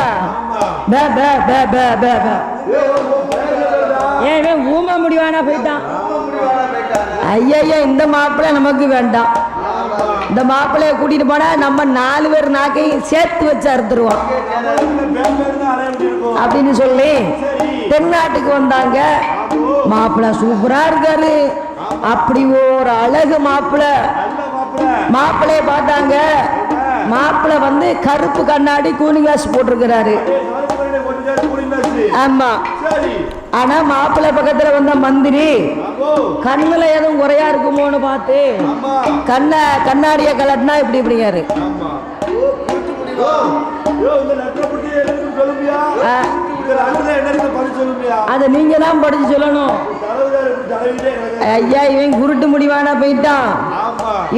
ஏன் ஊம முடிவானா போயிட்டான். ஐயா, இந்த மாப்பிள்ளை நமக்கு வேண்டாம். இந்த மாப்பிள்ளைய கூட்டிட்டு போனா நம்ம 4 பேர் நாக்கையும் சேர்த்து வச்சு அறுத்துருவோம் அப்படின்னு சொல்லி தென்னாட்டுக்கு வந்தாங்க. மாப்பிள்ளை சூப்பரா இருக்காரு, அப்படி ஒரு அழகு மாப்பிள்ளை. மாப்பிள்ளைய பார்த்தாங்க. மாப்பிள்ளை வந்து கருப்பு கண்ணாடி, கூலிங் கிளாஸ் போட்டிருக்கிறாரு. ஆமா, ஆனா மாப்பிள்ளை பக்கத்துல வந்த மந்திரி கண்ணுல எதுவும் குறையா இருக்குமோன்னு பார்த்து கண்ணாடிய கலட்டினா இப்படி இப்படிங்காரு. அத நீங்க தான் படிச்சு சொல்லணும். ஐயா, இவன் குருட்டு முடிவானா போயிட்டான்.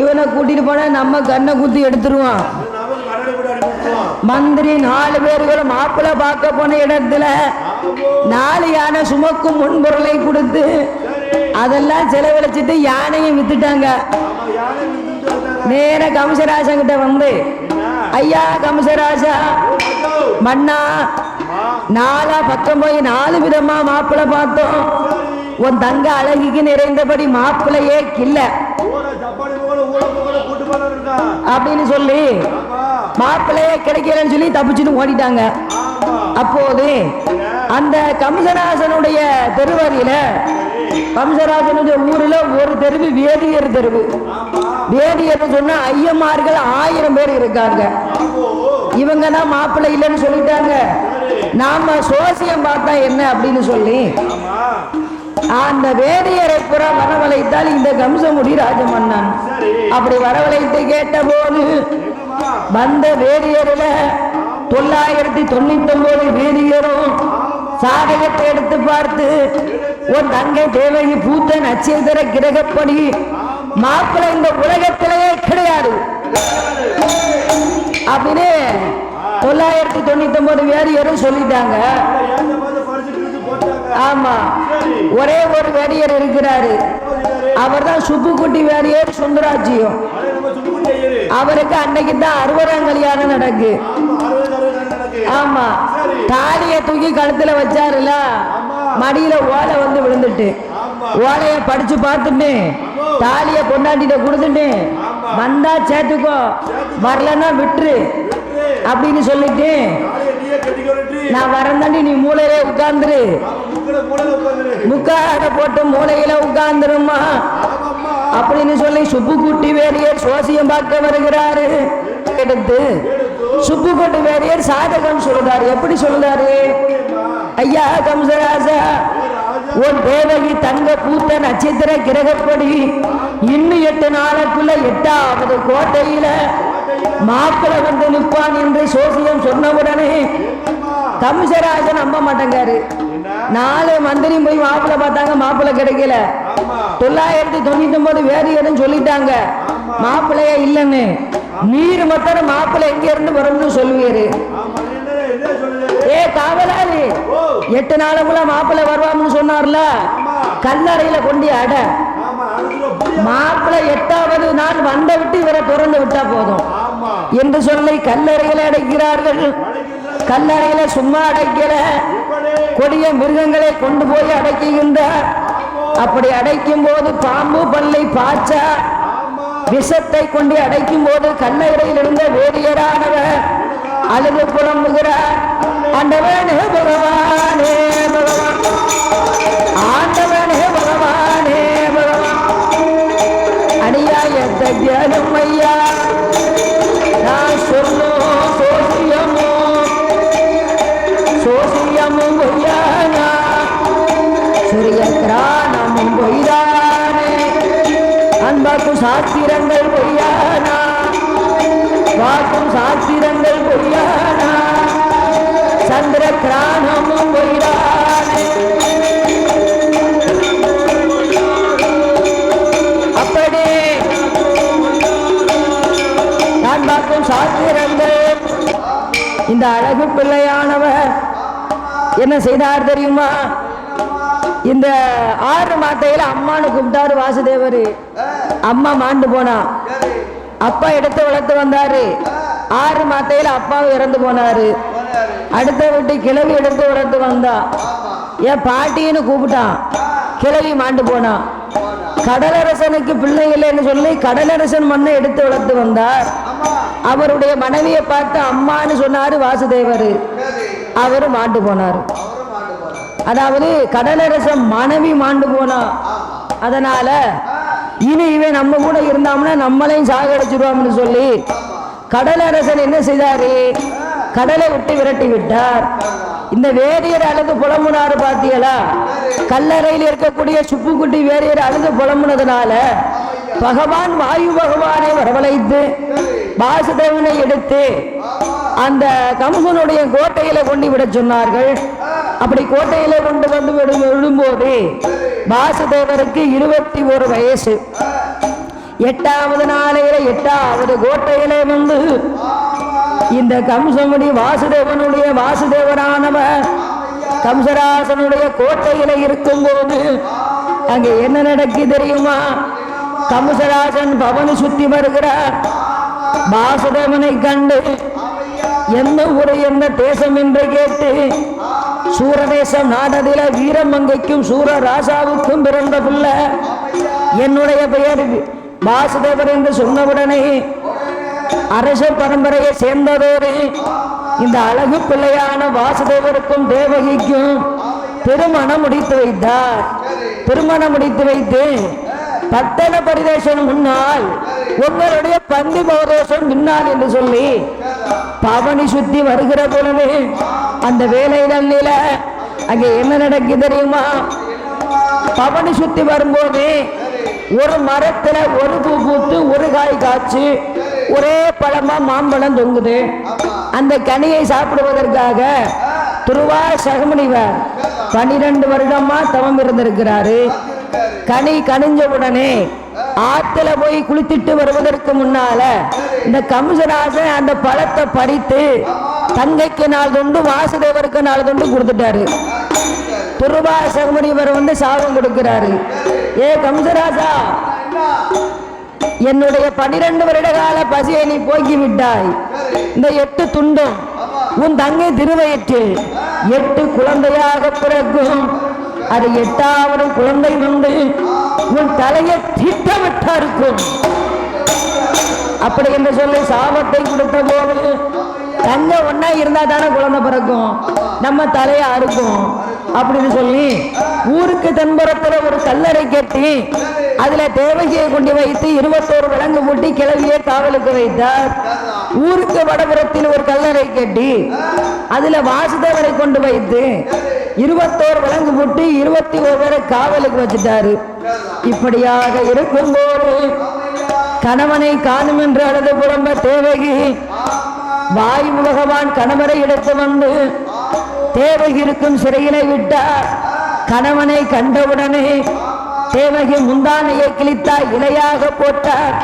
இவனை கூட்டிட்டு போனா நம்ம கண்ணை குத்தி எடுத்துருவான். மந்திரி 4 பேர்கள் மாப்பிள்ளை பார்க்க போன இடத்துல 4 யானை சுமக்கும் முன்பொருளை கொடுத்து அதெல்லாம் செலவழிச்சிட்டு யானையும் வித்துட்டாங்க. நேர கம்சராஜன் கிட்ட வந்து, ஐயா கம்சராஜா மன்னா, 4 பக்கம் போய் 4 விதமா மாப்பிள்ளை பார்த்தோம். உன் தங்க அழகுக்கு நிறைந்தபடி மாப்பிள்ளையே கில்ல அப்படின்னு சொல்லி மாப்பிள்ளையே கிடைக்கலன்னு சொல்லி தப்பிச்சுட்டு ஓடிட்டாங்க. அப்போது அந்த கம்சராசனுடைய தெருவரியில, கம்சராசனுடைய ஊர்ல ஒரு தெருவு வேதியர் தெருவு. வேதியர் சொன்னா ஐயமார்கள் 1000 பேர் இருக்காங்க. இவங்க தான் மாப்பிள்ளை இல்லைன்னு சொல்லிட்டாங்க. நாம சோசியம் பார்த்தா என்ன அப்படின்னு சொல்லி அந்த வேதியரை புறா வரவழைத்தால் இந்த கம்சமுடி ராஜமன்னன். அப்படி வரவழைத்து கேட்ட போது வந்த வேதியர்ல 999 வேதியரும் சாதகத்தை எடுத்து பார்த்து, உன் தங்கை தேவகி பூத்த நட்சத்திர கிரகப்படி மாப்பிள்ளை இந்த உலகத்திலேயே கிடையாது அப்படின்னு 999 வேதியரும் சொல்லிட்டாங்க. ஆமா, ஒரே ஒரு வேடியர் இருக்கிறாரு. அவர் தான் சுப்புக்குட்டி வேடியர் சுந்தராஜ்யம். அவருக்கு அன்னைக்கு தான் 60ஆம் கல்யாணம் நடக்கு. ஆமா, தாலிய தூக்கி கழுத்துல வச்சாருல, மடியில ஓலை வந்து விழுந்துட்டு ஓலைய படிச்சு பார்த்துட்டு தாலிய கொண்டாட்டிட்ட கொடுத்துட்டு வந்தா சேர்த்துக்கோ, வரலன்னா விட்டுரு அப்படின்னு சொல்லிட்டு நான் வரந்தாண்டி நீ மூளையிலே உட்கார்ந்துரு முக்காட போட்டு மூளையில உட்கார்ந்துருமா அப்படின்னு சொல்லி சுப்புக்குட்டி வேறியர் சோசியம் பார்க்க வருகிறாரு. எடுத்து சுப்புக்குட்டி வேறியர் சாதகம் சொல்றாரு. எப்படி சொல்றாரு? ஐயா கம்சராஜா, உன் தேவகி தங்க பூத்த நட்சத்திர கிரகப்படி இன்னும் 8 நாளுக்குள்ள 8வது கோட்டையில மாப்பிள்ளை வந்து நிற்பான் என்று சோசியம் சொன்னவுடனே கம்சராஜன் நம்ப மாட்டேங்காரு. 4 மந்திரி போய் மாப்பிள்ளை பார்த்தாங்க, மாப்பிள்ளை கிடைக்கல. 999 வேறு சொல்லிட்டாங்க மாப்பிள்ளையே இல்லைன்னு. நீர் மத்தர மாப்பிள்ளை எங்க இருந்து வரும்னு சொல்லுவீரு. ஏ காவலாளி, 8 நாளுக்குள்ள மாப்பிள்ளை வருவான்னு சொன்னார்ல, கல்லறையில கொண்டு அட. மாப்பிள்ளை 8வது நாள் வந்த விட்டு இவரை திறந்து விட்டா போதும் என்று சொல்லி கல்லறையில அடைக்கிறார்கள். கல்லறையில சும்மா அடைக்கல, கொடிய மிருகங்களை கொண்டு போய் அடைக்கின்றார். அப்படி அடைக்கும் போது பாம்பு பல்லை பாய்ச்சா விஷத்தை கொண்டு அடைக்கும் போது கல்லறையில் இருந்த வேதியரானவர் அழுது புலம்புகிறார். ஆண்டவனே பகவானே பகவான், ஆண்டவனே பகவானே பகவான், அடியாயத்தை தியானம் ஐயா, நான் சொல்லும் சோசியமும் பொய்யானா, சூரிய கிரானமும் பொய்தானே, அன்பாக்கும் சாத்திரங்கள் பொய்யானா, வாக்கும் சாத்திரங்கள் பொய்யானா, சந்திர கிரானமும் பொய்தானே. அப்படி நான் பார்க்கும் சாத்திரங்கள். இந்த அழகு பிள்ளையானவர் என்ன செய்தார் தெரியுமா? இந்த 6 மாத்தையில அம்மானு கூப்பிட்டாரு வாசுதேவர். அம்மா மாண்டு போனா, அப்பா எடுத்து வளர்த்து வந்தாரு. 6 மாத்தையில அப்பாவும் இறந்து போனாரு. அடுத்த வீட்டு கிழவி எடுத்து வளர்த்து வந்தா, என் பாட்டின்னு கூப்பிட்டான், கிழவி மாண்டு போனான். கடலரசனுக்கு பிள்ளை இல்லைன்னு சொல்லி கடலரசன் மண்ணை எடுத்து வளர்த்து வந்தார். அவருடைய மனைவியை பார்த்து அம்மான்னு சொன்னாரு வாசுதேவர். அவரு மாண்டு போனார். அதாவது கடலரசன் மனைவி மாண்டு போனா. அதனால இனி இவன் நம்ம கூட இருந்தாம்னா நம்மளையும் சாகடிச்சிருவான்னு சொல்லி கடலரசன் என்ன செய்தாரு? கடலை விட்டு விரட்டி விட்டார். இந்த வேதியர் அழுது புலம்புனாரு பாத்தியலா? கல்லறையில் இருக்கக்கூடிய சுப்புக்குட்டி வேதியர் அழுது புலம்புனதுனால பகவான் வாயு பகவானை வரவழைத்து வாசுதேவனை எடுத்து அந்த கம்சனுடைய கோட்டையில கொண்டு விட சொன்னார்கள். அப்படி கோட்டையில கொண்டு வந்து விடும்போது வாசுதேவருக்கு 21 வயசு. 8வது நாளையில 8வது கோட்டையில வந்து இந்த கம்சனுடைய வாசுதேவரானவர் கம்சராசனுடைய கோட்டையில இருக்கும் போது அங்க என்ன நடக்கு தெரியுமா? கம்சராசன் பவனி சுத்தி வருகிறார். வாசுதேவனை கண்டு எந்த ஊரை எந்த தேசம் என்று கேட்டு சூரதேசம் நாடதில வீரமங்கைக்கும் சூர ராசாவுக்கும் பிறந்த பிள்ளை, என்னுடைய பெயர் வாசுதேவர் என்று சொன்னவுடனே அரச பரம்பரையை சேர்ந்ததோடு இந்த அழகு பிள்ளையான வாசுதேவருக்கும் தேவகிக்கும் திருமணம் முடித்து வைத்தார். திருமணம் முடித்து வைத்து பட்டண பரிதேசம் முன்னால் உங்களுடைய பந்தி பௌதேசம் முன்னால் என்று சொல்லி பவனி சுத்தி வருகிற பொழுது அந்த வேலையில அங்கே என்ன நடக்கு தெரியுமா? பவனி சுத்தி வரும்போது ஒரு மரத்துல ஒரு பூ பூத்து ஒரு காய் காய்ச்சி ஒரே பழமா மாம்பழம் தொங்குது. அந்த கனியை சாப்பிடுவதற்காக துருவா சகமுனிவர் 12 வருடமா தவம் இருந்திருக்கிறாரு. கனி கனிஞ்ச உடனே ஆத்துல போய் குளித்துட்டு வருவதற்கு முன்னால இந்த கம்சராசன் அந்த பழத்தை பறித்து தங்கைக்கு 4 துண்டு வாசுதேவருக்கு 4 துண்டு கொடுத்துட்டாரு. துருவா சகமுனிவர் வந்து சாபம் கொடுக்கிறாரு. ஏ கம்சராசா, என்னுடைய 12 வருட கால பசியை நீ போக்கி விட்டாய். இந்த 8 துண்டும் உன் தங்கை திருவயிற்றில் 8 குழந்தையாக பிறக்கும். அது 8வது குழந்தை வந்து உன் தலையை திட்டமிட்டா இருக்கும். அப்படி என்று சொல்லி சாபத்தை கொடுத்த போது தங்க ஒன்னா இருந்தா தானே குழந்தை பிறக்கும், நம்ம தலையா இருக்கும். அப்படின்னு சொல்லி ஊருக்கு தென்புறத்துல ஒரு கல்லறை கட்டி அதுல தேவகியை கொண்டு வைத்து 21 விலங்கு பூட்டி கிளவியை காவலுக்கு வைத்தார். ஊருக்கு வடபுறத்தில் ஒரு கல்லறை கட்டி அதுல வாசுதேவரை கொண்டு வைத்து 21 விலங்கு பூட்டி 21 பேரை காவலுக்கு வச்சுட்டாரு. இப்படியாக இருக்கும்போது கணவனை காணும் என்று அழுது புலம்ப தேவகி வாயு பகவான் கணவரை எடுத்து வந்து தேவகி இருக்கும் சிறையினை விட்டார். கணவனை கண்டவுடனே தேவகி முந்தானையை கிழித்தா இலையாக போட்டார்.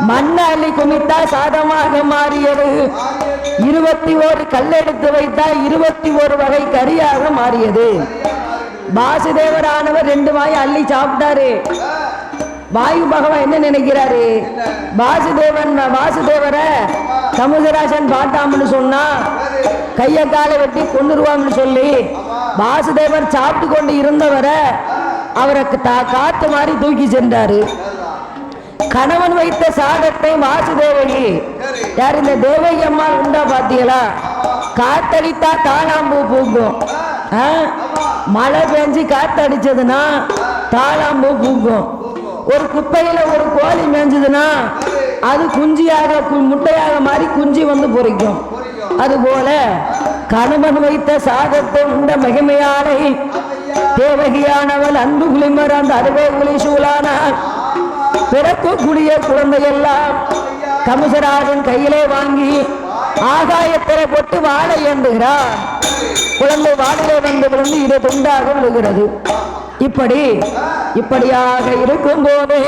மண்ண அள்ளி குமித்தா சாதமாக மாறியது. 21 கல்லெடுத்து வைத்தா 21 வகை கரியாக மாறியது. வாசுதேவரானவர் 2 வாய் அள்ளி சாப்பிட்டாரு. வாயு பகவான் என்ன நினைக்கிறாரு? வாசுதேவரை சமுதிராசன் பாட்டாம்னு சொன்னா கைய காலை வெட்டி கொண்டுருவாங்கன்னு சொல்லி வாசுதேவர் சாப்பிட்டு கொண்டு இருந்தவரை அவருக்கு காத்து மாதிரி தூக்கி சென்றாரு. கணவன் வைத்த சாதத்தை வாசுதேவகி யார் இந்த தேவகி அம்மா உண்டா பாத்தீங்களா? காத்தடித்தா தாளாம்பூ பூக்கும். மழை பெஞ்சு காத்தடிச்சதுன்னா தாளாம்பூ பூக்கும். ஒரு குப்பையில ஒரு கோழி மேஞ்சதுன்னா அது குஞ்சியாக முட்டையாக மாறி குஞ்சு வந்து பொறிக்கும். அதுபோல கணவன் வைத்த சாதத்தை உண்ட மகிமையானை தேவகியானவள் அன்பு குளிமர் அந்த அறுவை குளி சூழானார். பிறக்கக்கூடிய குழந்தையெல்லாம் கமுசராஜன் கையிலே வாங்கி ஆகாயத்திலே போட்டு வாழை ஏந்துகிறார். குழந்தை வாழையிலே வந்து விழுந்து இரு துண்டாக விழுகிறது. இப்படியாக இருக்கும் போது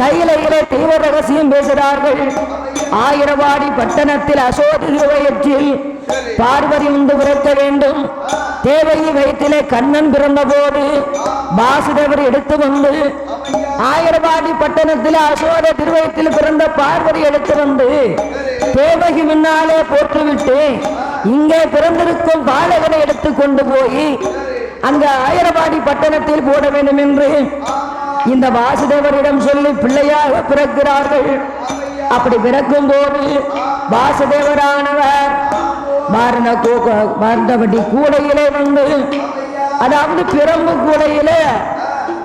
கையிலே தீவிர ரகசியம் பேசுகிறார்கள். ஆயிரவாடி பட்டணத்தில் அசோத திருவயத்தில் பார்வதி உண்டு பிறக்க வேண்டும். தேவகி வயிற்றிலே கண்ணன் பிறந்த போது வாசுதேவர் எடுத்து வந்து ஆயிரவாடி பட்டணத்தில் அசோத திருவயத்தில் பிறந்த பார்வதி எடுத்து வந்து தேவகி முன்னாலே போட்டுவிட்டு இங்கே பிறந்திருக்கும் பாலகனை எடுத்து கொண்டு போய் அங்க ஆயிரவாடி பட்டணத்தில் போட வேண்டும் என்று இந்த வாசுதேவரிடம் சொல்லி பிள்ளையாக பிறக்கிறார்கள். அப்படி பிறக்கும் போது வாசுதேவரானவர் மரணப்பட்டி கூடையிலே வந்து அதாவது பிரம்பு கூடையிலே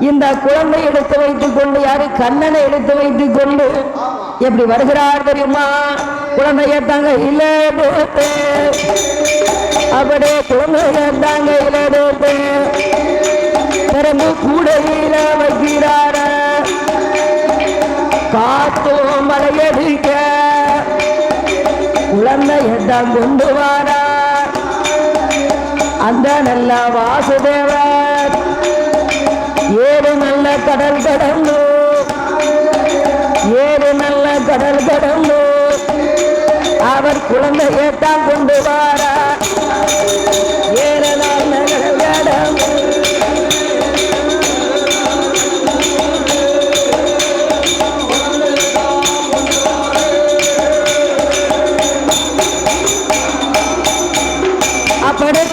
இந்த குழந்தை எடுத்து வைத்துக் கொண்டு யாரு கண்ணனை எடுத்து வைத்துக் கொண்டு எப்படி வருகிறார் தெரியுமா? குழந்தைய தாங்க இல்ல அப்படியே குழந்தைய தாங்க இல்ல பிரம்பு கூடையில வைக்கிறார. காத்தோ மலையடிக்க குழந்தையத்தான் கொண்டு வாரா. அந்த நல்ல வாசுதேவர் 7 நல்ல கடல் கடந்து 7 நல்ல கடல் கடந்து அவர் குழந்தையத்தான் கொண்டு வாரா. 7 நல்ல கடல் கடந்து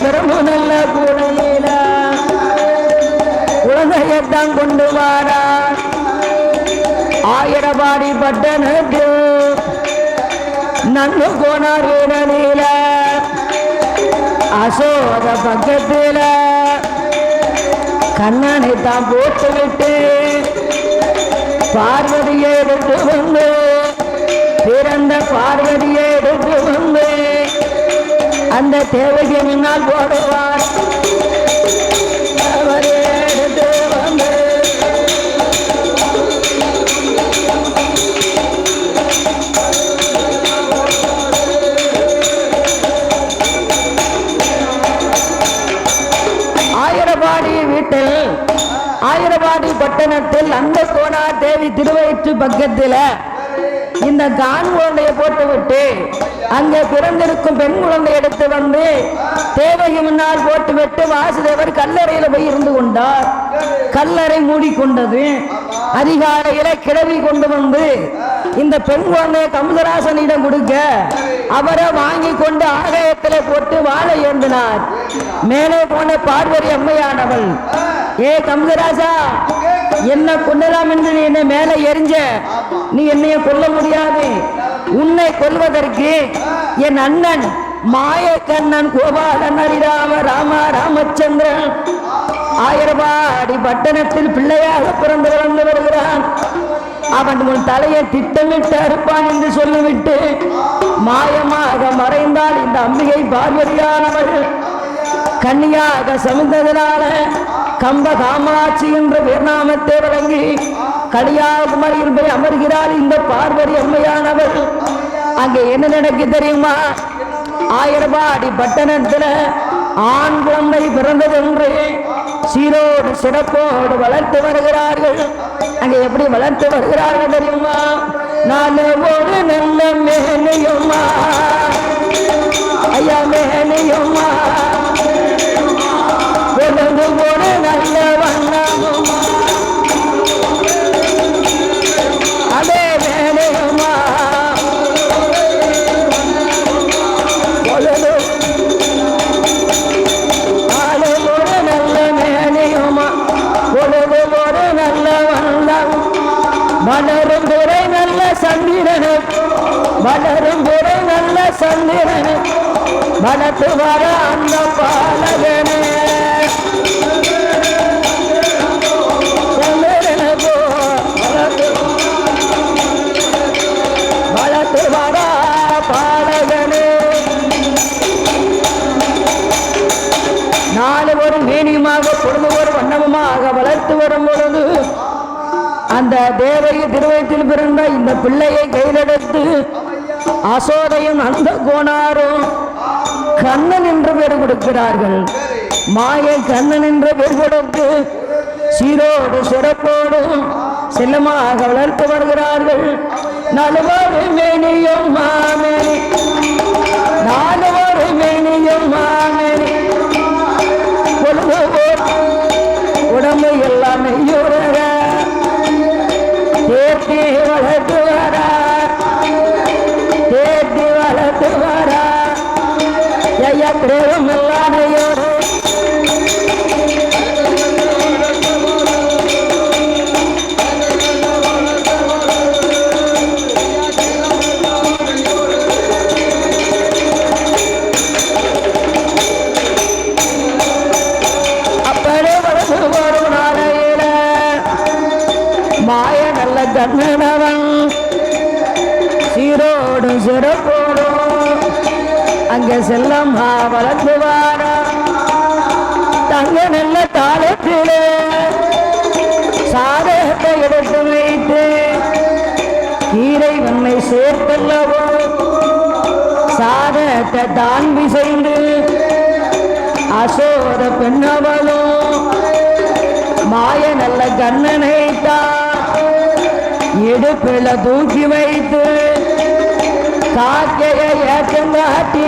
பெரும்பு நல்ல கூடையில குழந்தையத்தான் கொண்டு வாரார். ஆயிரவாடி பட்டணத்தில் நன்னு கோனார் வீரனில அசோத பக்கத்தில் கண்ணனை தான் போட்டு விட்டு பார்வதியை எடுத்து வந்து பிறந்த பார்வதியை எடுத்து வந்து அந்த தேவகி முன்னால் போடுவார். ஆயிரவாடி வீட்டில் ஆயிரவாடி பட்டணத்தில் அந்த கோணா தேவி திருவயிற்று பக்கத்தில் இந்த கான் குழந்தையை போட்டு விட்டு அங்கே பிறந்திருக்கும் பெண் குழந்தை எடுத்து வந்து தேவகி முன்னால் போட்டு விட்டு வாசுதேவர் கல்லறையில போய் இருந்து கொண்டார். கல்லறை மூடிக்கொண்டது. அதிகாலையில கிழவி கொண்டு வந்து இந்த பெண் குழந்தையை கமுதராசனிடம் கொடுக்க அவரை வாங்கி கொண்டு ஆகாயத்திலே போட்டு வாழை ஏந்தினார். மேலே போன பார்வதி அம்மையானவள், ஏ கமுதராசா, என்ன கொல்லலாம் என்று நீ என்னை மேலே எரிஞ்ச, நீ என்னைய கொல்ல முடியாது. உன்னை கொல்வதற்கு என் அண்ணன் மாய கண்ணன் கோபாலன் ஹரிராம ராம ராமச்சந்திரன் ஆயிரபாடி பட்டணத்தில் பிள்ளையாக பிறந்து வளர்ந்து வருகிறான். அவன் உன் தலையை திட்டமிட்டு அறுப்பான் என்று சொல்லிவிட்டு மாயமாக மறைந்தால் இந்த அம்பிகை பார்வதியானவள் கன்னியாக சமைந்ததனால கம்ப காமாட்சி என்ற பேர்நாமத்தை வழங்கி கலியாகுமரியில் போய் அமர்கிறாள் இந்த பார்வதி அம்மையானவள். அங்கே என்ன நடக்கு தெரியுமா? ஆயிரபாடி பட்டணத்துல ஆண் குழந்தை பிறந்ததென்று சீரோடு சிறப்போடு வளர்த்து வருகிறார்கள். அங்கே எப்படி வளர்த்து வருகிறார்கள் தெரியுமா? நான் ஒரு நல்ல மேனையுமா ஐயா மேனையுமா ஒரு நல்ல வண்ணமுமா அதே மேனையுமா வளரும் துறை நல்ல சந்திரனு வளரும் துறை நல்ல சந்திரனு வளர்த்து வர அந்த பாலகனே வளர்த்து வர பாலகனே. நாலு ஒரு மேனியமாக பொழுது ஒரு வண்ணமுமாக வளர்த்து வரும் பொழுது அந்த தேவகி திருவயத்தில் பிறந்த இந்த பிள்ளையை கையிலெடுத்து அசோதையும் அந்த கோணாரும் கண்ணன் என்று பேர் கொடுக்கிறார்கள். மாயை கண்ணன் என்று பேர் கொடுத்து சீரோடு சிறப்போடும் செல்லமாக வளர்த்து வருகிறார்கள். நலுவாறு மேனியும் மாமேனி நாலுவாறு மேனியும் மாமேனி உடம்பு எல்லாம் நெய்யுற தேர்த்தி வளர்த்து வரா தேர்த்தி வளர்த்து வரா ஐயா பிரேமம் எல்லாம் நெய்யோடு கண்ணனவன் சீரோடு சிறப்போடும் அங்கே செல்லம்மா வளர்ந்து வார தங்க நல்ல தாளத்திலே சாதகத்தை எடுத்து வைத்து கீரை வண்ணை சேர்த்தல்லவோ சாதகத்தை தான் விசைந்து அசோத பெண்ணவளும் மாய நல்ல கண்ணனை தான் இடுப்பில தூக்கி வைத்து காக்கையை ஏற்றங்காட்டி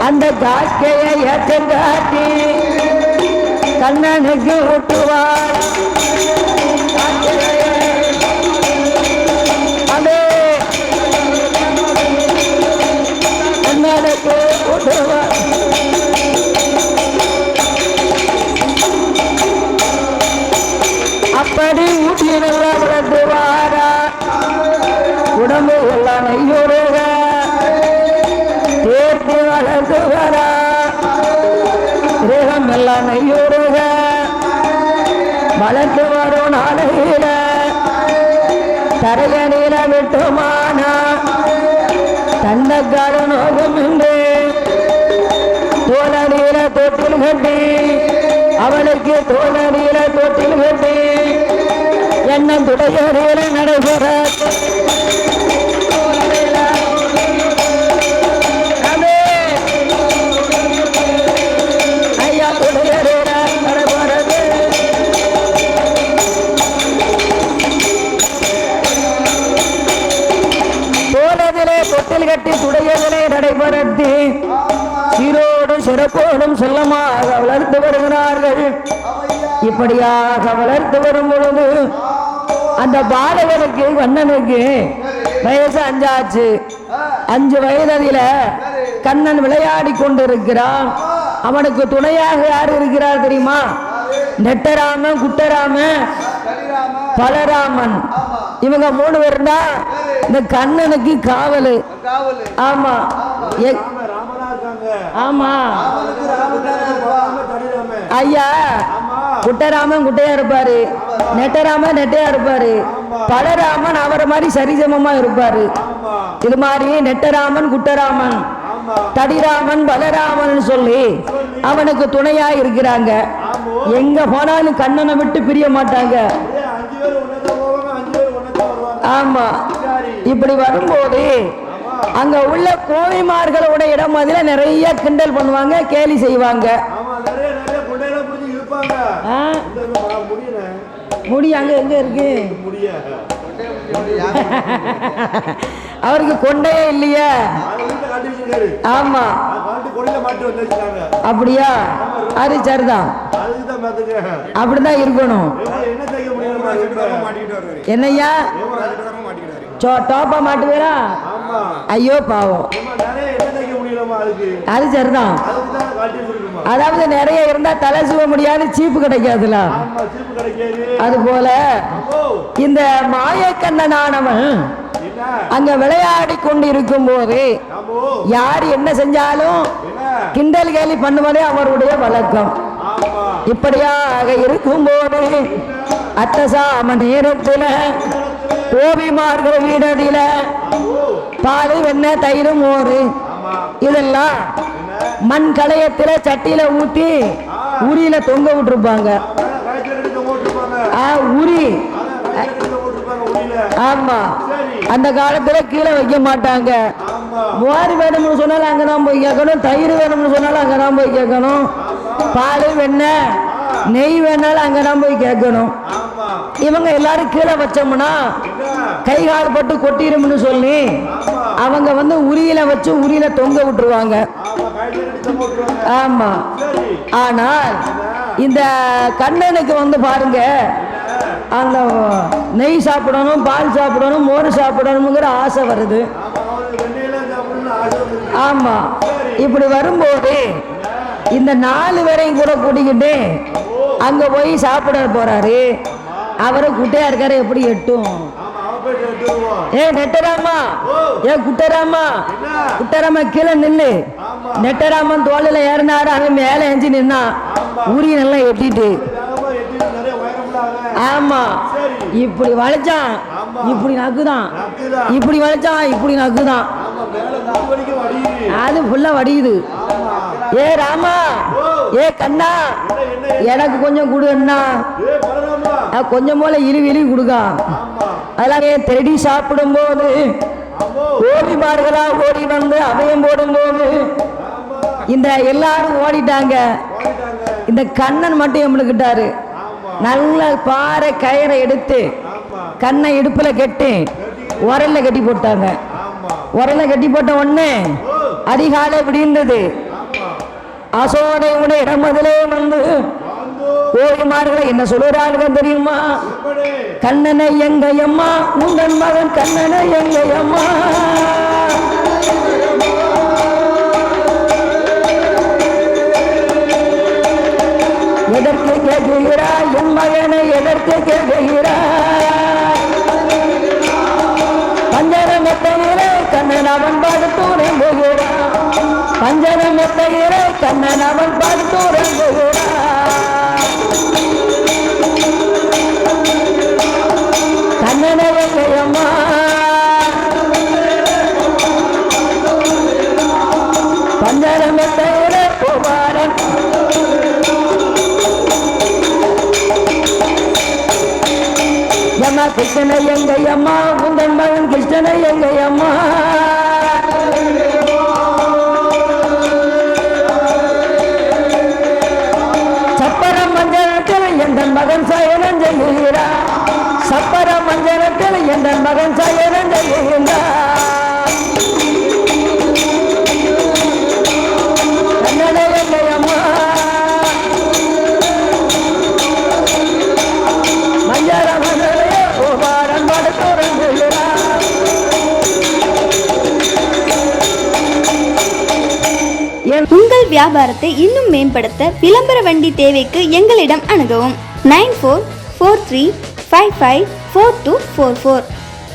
அந்த காக்கையை ஏற்றங்காட்டி கண்ணனுக்கு ஊட்டுவார். அதே கண்ணனுக்கு ஊட்டுவார். அப்படி ஊட்டி நல்லா வளர்ந்து வாரா உடம்பு எல்லாம் நெய்யுருக தேர்த்தி வளர்ந்து வரா கிரகம் எல்லாம் நெய்யுருக வளர்த்து வரும் நாளையில தரையணியில விட்டுமானா தன்னக்கார நோகம் என்று தோழனியில தொட்டில் கட்டி அவளுக்கு தோழனியில தொட்டில் கட்டி என்ன துடையறியில நடைபெற ஐயா துடையறியில நடைபெறது தோழதிலே தொட்டில் கட்டி துடையதிலே நடைபெறத்தி சீரோடு சிறப்போடும் செல்லமாக வளர்த்து வருகிறார்கள். இப்படியாக வளர்த்து வரும் பொழுது அந்த பாலகனுக்கு கண்ணனுக்கு வயசு 5 ஆச்சு. 5 வயதில கண்ணன் விளையாடி கொண்டிருக்கிறான். அவனுக்கு துணையாக யார் இருக்கிறார் தெரியுமா? நெட்டராமன், குட்டராமன், பலராமன். இவங்க 3 பேர் தான் இந்த கண்ணனுக்கு காவலு. ஆமா, ஆமா ஐயா, குட்டராமன் குட்டையா இருப்பாரு, நெட்டராமன் நெட்டையா இருப்பாரு, பலராமன் அவரை மாதிரி சரிசமமா இருப்பாரு. இது மாதிரி நெட்டராமன் குட்டராமன் தடிராமன் பலராமன் சொல்லி அவனுக்கு துணையா இருக்கிறாங்க. எங்க போனாலும் கண்ணனை விட்டு பிரிய மாட்டாங்க. ஆமா, இப்படி வரும்போது அங்க உள்ள கோவிமார்களோட இடம் அதில் நிறைய கிண்டல் பண்ணுவாங்க, கேலி செய்வாங்க. முடி அங்க எங்க இருக்கு? அவருக்கு கொண்டையே இல்லையா? ஆமா, அப்படியா? அது சரிதான், அப்படிதான் இருக்கணும். என்னையா டோப்பா மாட்டுவேரா? ஐயோ பாவம், அது சரிதான். அதாவது நிறைய இருந்தா தலை சுவ முடியாது, சீப்பு கிடைக்காதுல. அது போல இந்த மாயக்கண்ணனானவன் அங்க விளையாடி கொண்டு இருக்கும் போது யார் என்ன செஞ்சாலும் கிண்டல் கேலி பண்ணுவதே அவருடைய வழக்கம். இப்படியாக இருக்கும் போது அத்தசாம நேரத்துல கோபிமார்கள் வீடடியில பால் வெண்ணெய் தயிர் மோர் இதெல்லாம் மண் களையத்துல சட்டியில ஊத்தி உரியில தொங்க விட்டுருப்பாங்க. உரி, ஆமா, அந்த காலத்துல கீழே வைக்க மாட்டாங்க. மோர் வேணும்னு சொன்னாலும் அங்கதான் போய் கேட்கணும், தயிர் வேணும்னு சொன்னாலும் அங்கதான் போய் கேட்கணும், பால் வெண்ணெய் நெய் வேணாலும் அங்கதான் போய் கேட்கணும். இவங்க எல்லாரும் கீழே வச்சோம்னா கை கால் பட்டு கொட்டிரும்னு சொல்லி அவங்க வந்து உரியில வச்சு உரியில தொங்க விட்டுருவாங்க. ஆமா, ஆனால் இந்த கண்ணனுக்கு வந்து பாருங்க, அந்த நெய் சாப்பிடணும், பால் சாப்பிடணும், மோர் சாப்பிடணுங்கிற ஆசை வருது. ஆமா, இப்படி வரும்போது இந்த 4 பேரையும் கூட கூட்டிக்கிட்டு அங்க போய் சாப்பிட போறாரு. அவரை குட்டையா இருக்காரு, எப்படி எட்டும்? ஏ நெட்டராமா, ஏ குட்டராமா, குட்டராமா கீழே நில்லு. நெட்டராமன் தோளில ஏறினாரு, அவன் மேல எஞ்சி நின்னா உரிய நல்லா எட்டிட்டு. ஆமா, இப்படி வளைச்சான், இப்படி நக்குதான், இப்படி வளைச்சான், இப்படி நக்குதான், அது ஃபுல்லா வடியுது. ஏ ராமா, ஏ கண்ணா, எனக்கு கொஞ்சம் கொடு அண்ணா, கொஞ்சம் போல இழுவி கொடுக்கா. அதெல்லாம் திருடி சாப்பிடும் போது ஓடிமார்களா ஓடி வந்து அபயம் போடும் போது இந்த எல்லாரும் ஓடிட்டாங்க. இந்த கண்ணன் மட்டும் எம்முக்கிட்டாரு. நல்ல பாறை கயிறை எடுத்து கண்ணை இடுப்புல கட்டி உரல்ல கட்டி போட்டாங்க. உரல்ல கட்டி போட்ட உடனே அதிகாலை விடிந்தது. அசோதையுடைய இடமதிலே வந்து கோழிமார்களை என்ன சொல்லுறார்கள் தெரியுமா? கண்ணனை எங்கையம்மா, உங்கள் மகன் கண்ணனை எங்கையம்மா, எதற்கு கேட்கிறாய் என் மகனை, எதற்கு கேட்கிறாய்? பஞ்சர மெத்தையிலே கண்ணன் அவன் படுத்தூரன் போகிறான், பஞ்சர மெத்தையிலே கண்ணன் அவன் படுத்தூரன் போகிறான். கண்ணனை எங்கையம்மா, பஞ்சர மெத்தையிலே போவாரன். எம்மா கிருஷ்ணனை எங்கையம்மா, உங்கள் மகன் கிருஷ்ணனை எங்கையம்மா, சப்பர மஞ்சனத்தில் எந்த மகன் சயனம் செய்கிறார், சப்பர மஞ்சனத்தில் எந்த மகன் சயனம் செய்கிறார். கண்ணனை எங்கையம்மா, மஞ்சர மஞ்சளையே கோபாரன் படுத்தோரன் சொல்கிறார்.
உங்கள் வியாபாரத்தை இன்னும் மேம்படுத்த விளம்பர வண்டி தேவைக்கு எங்களிடம் அணுகவும். 9443554244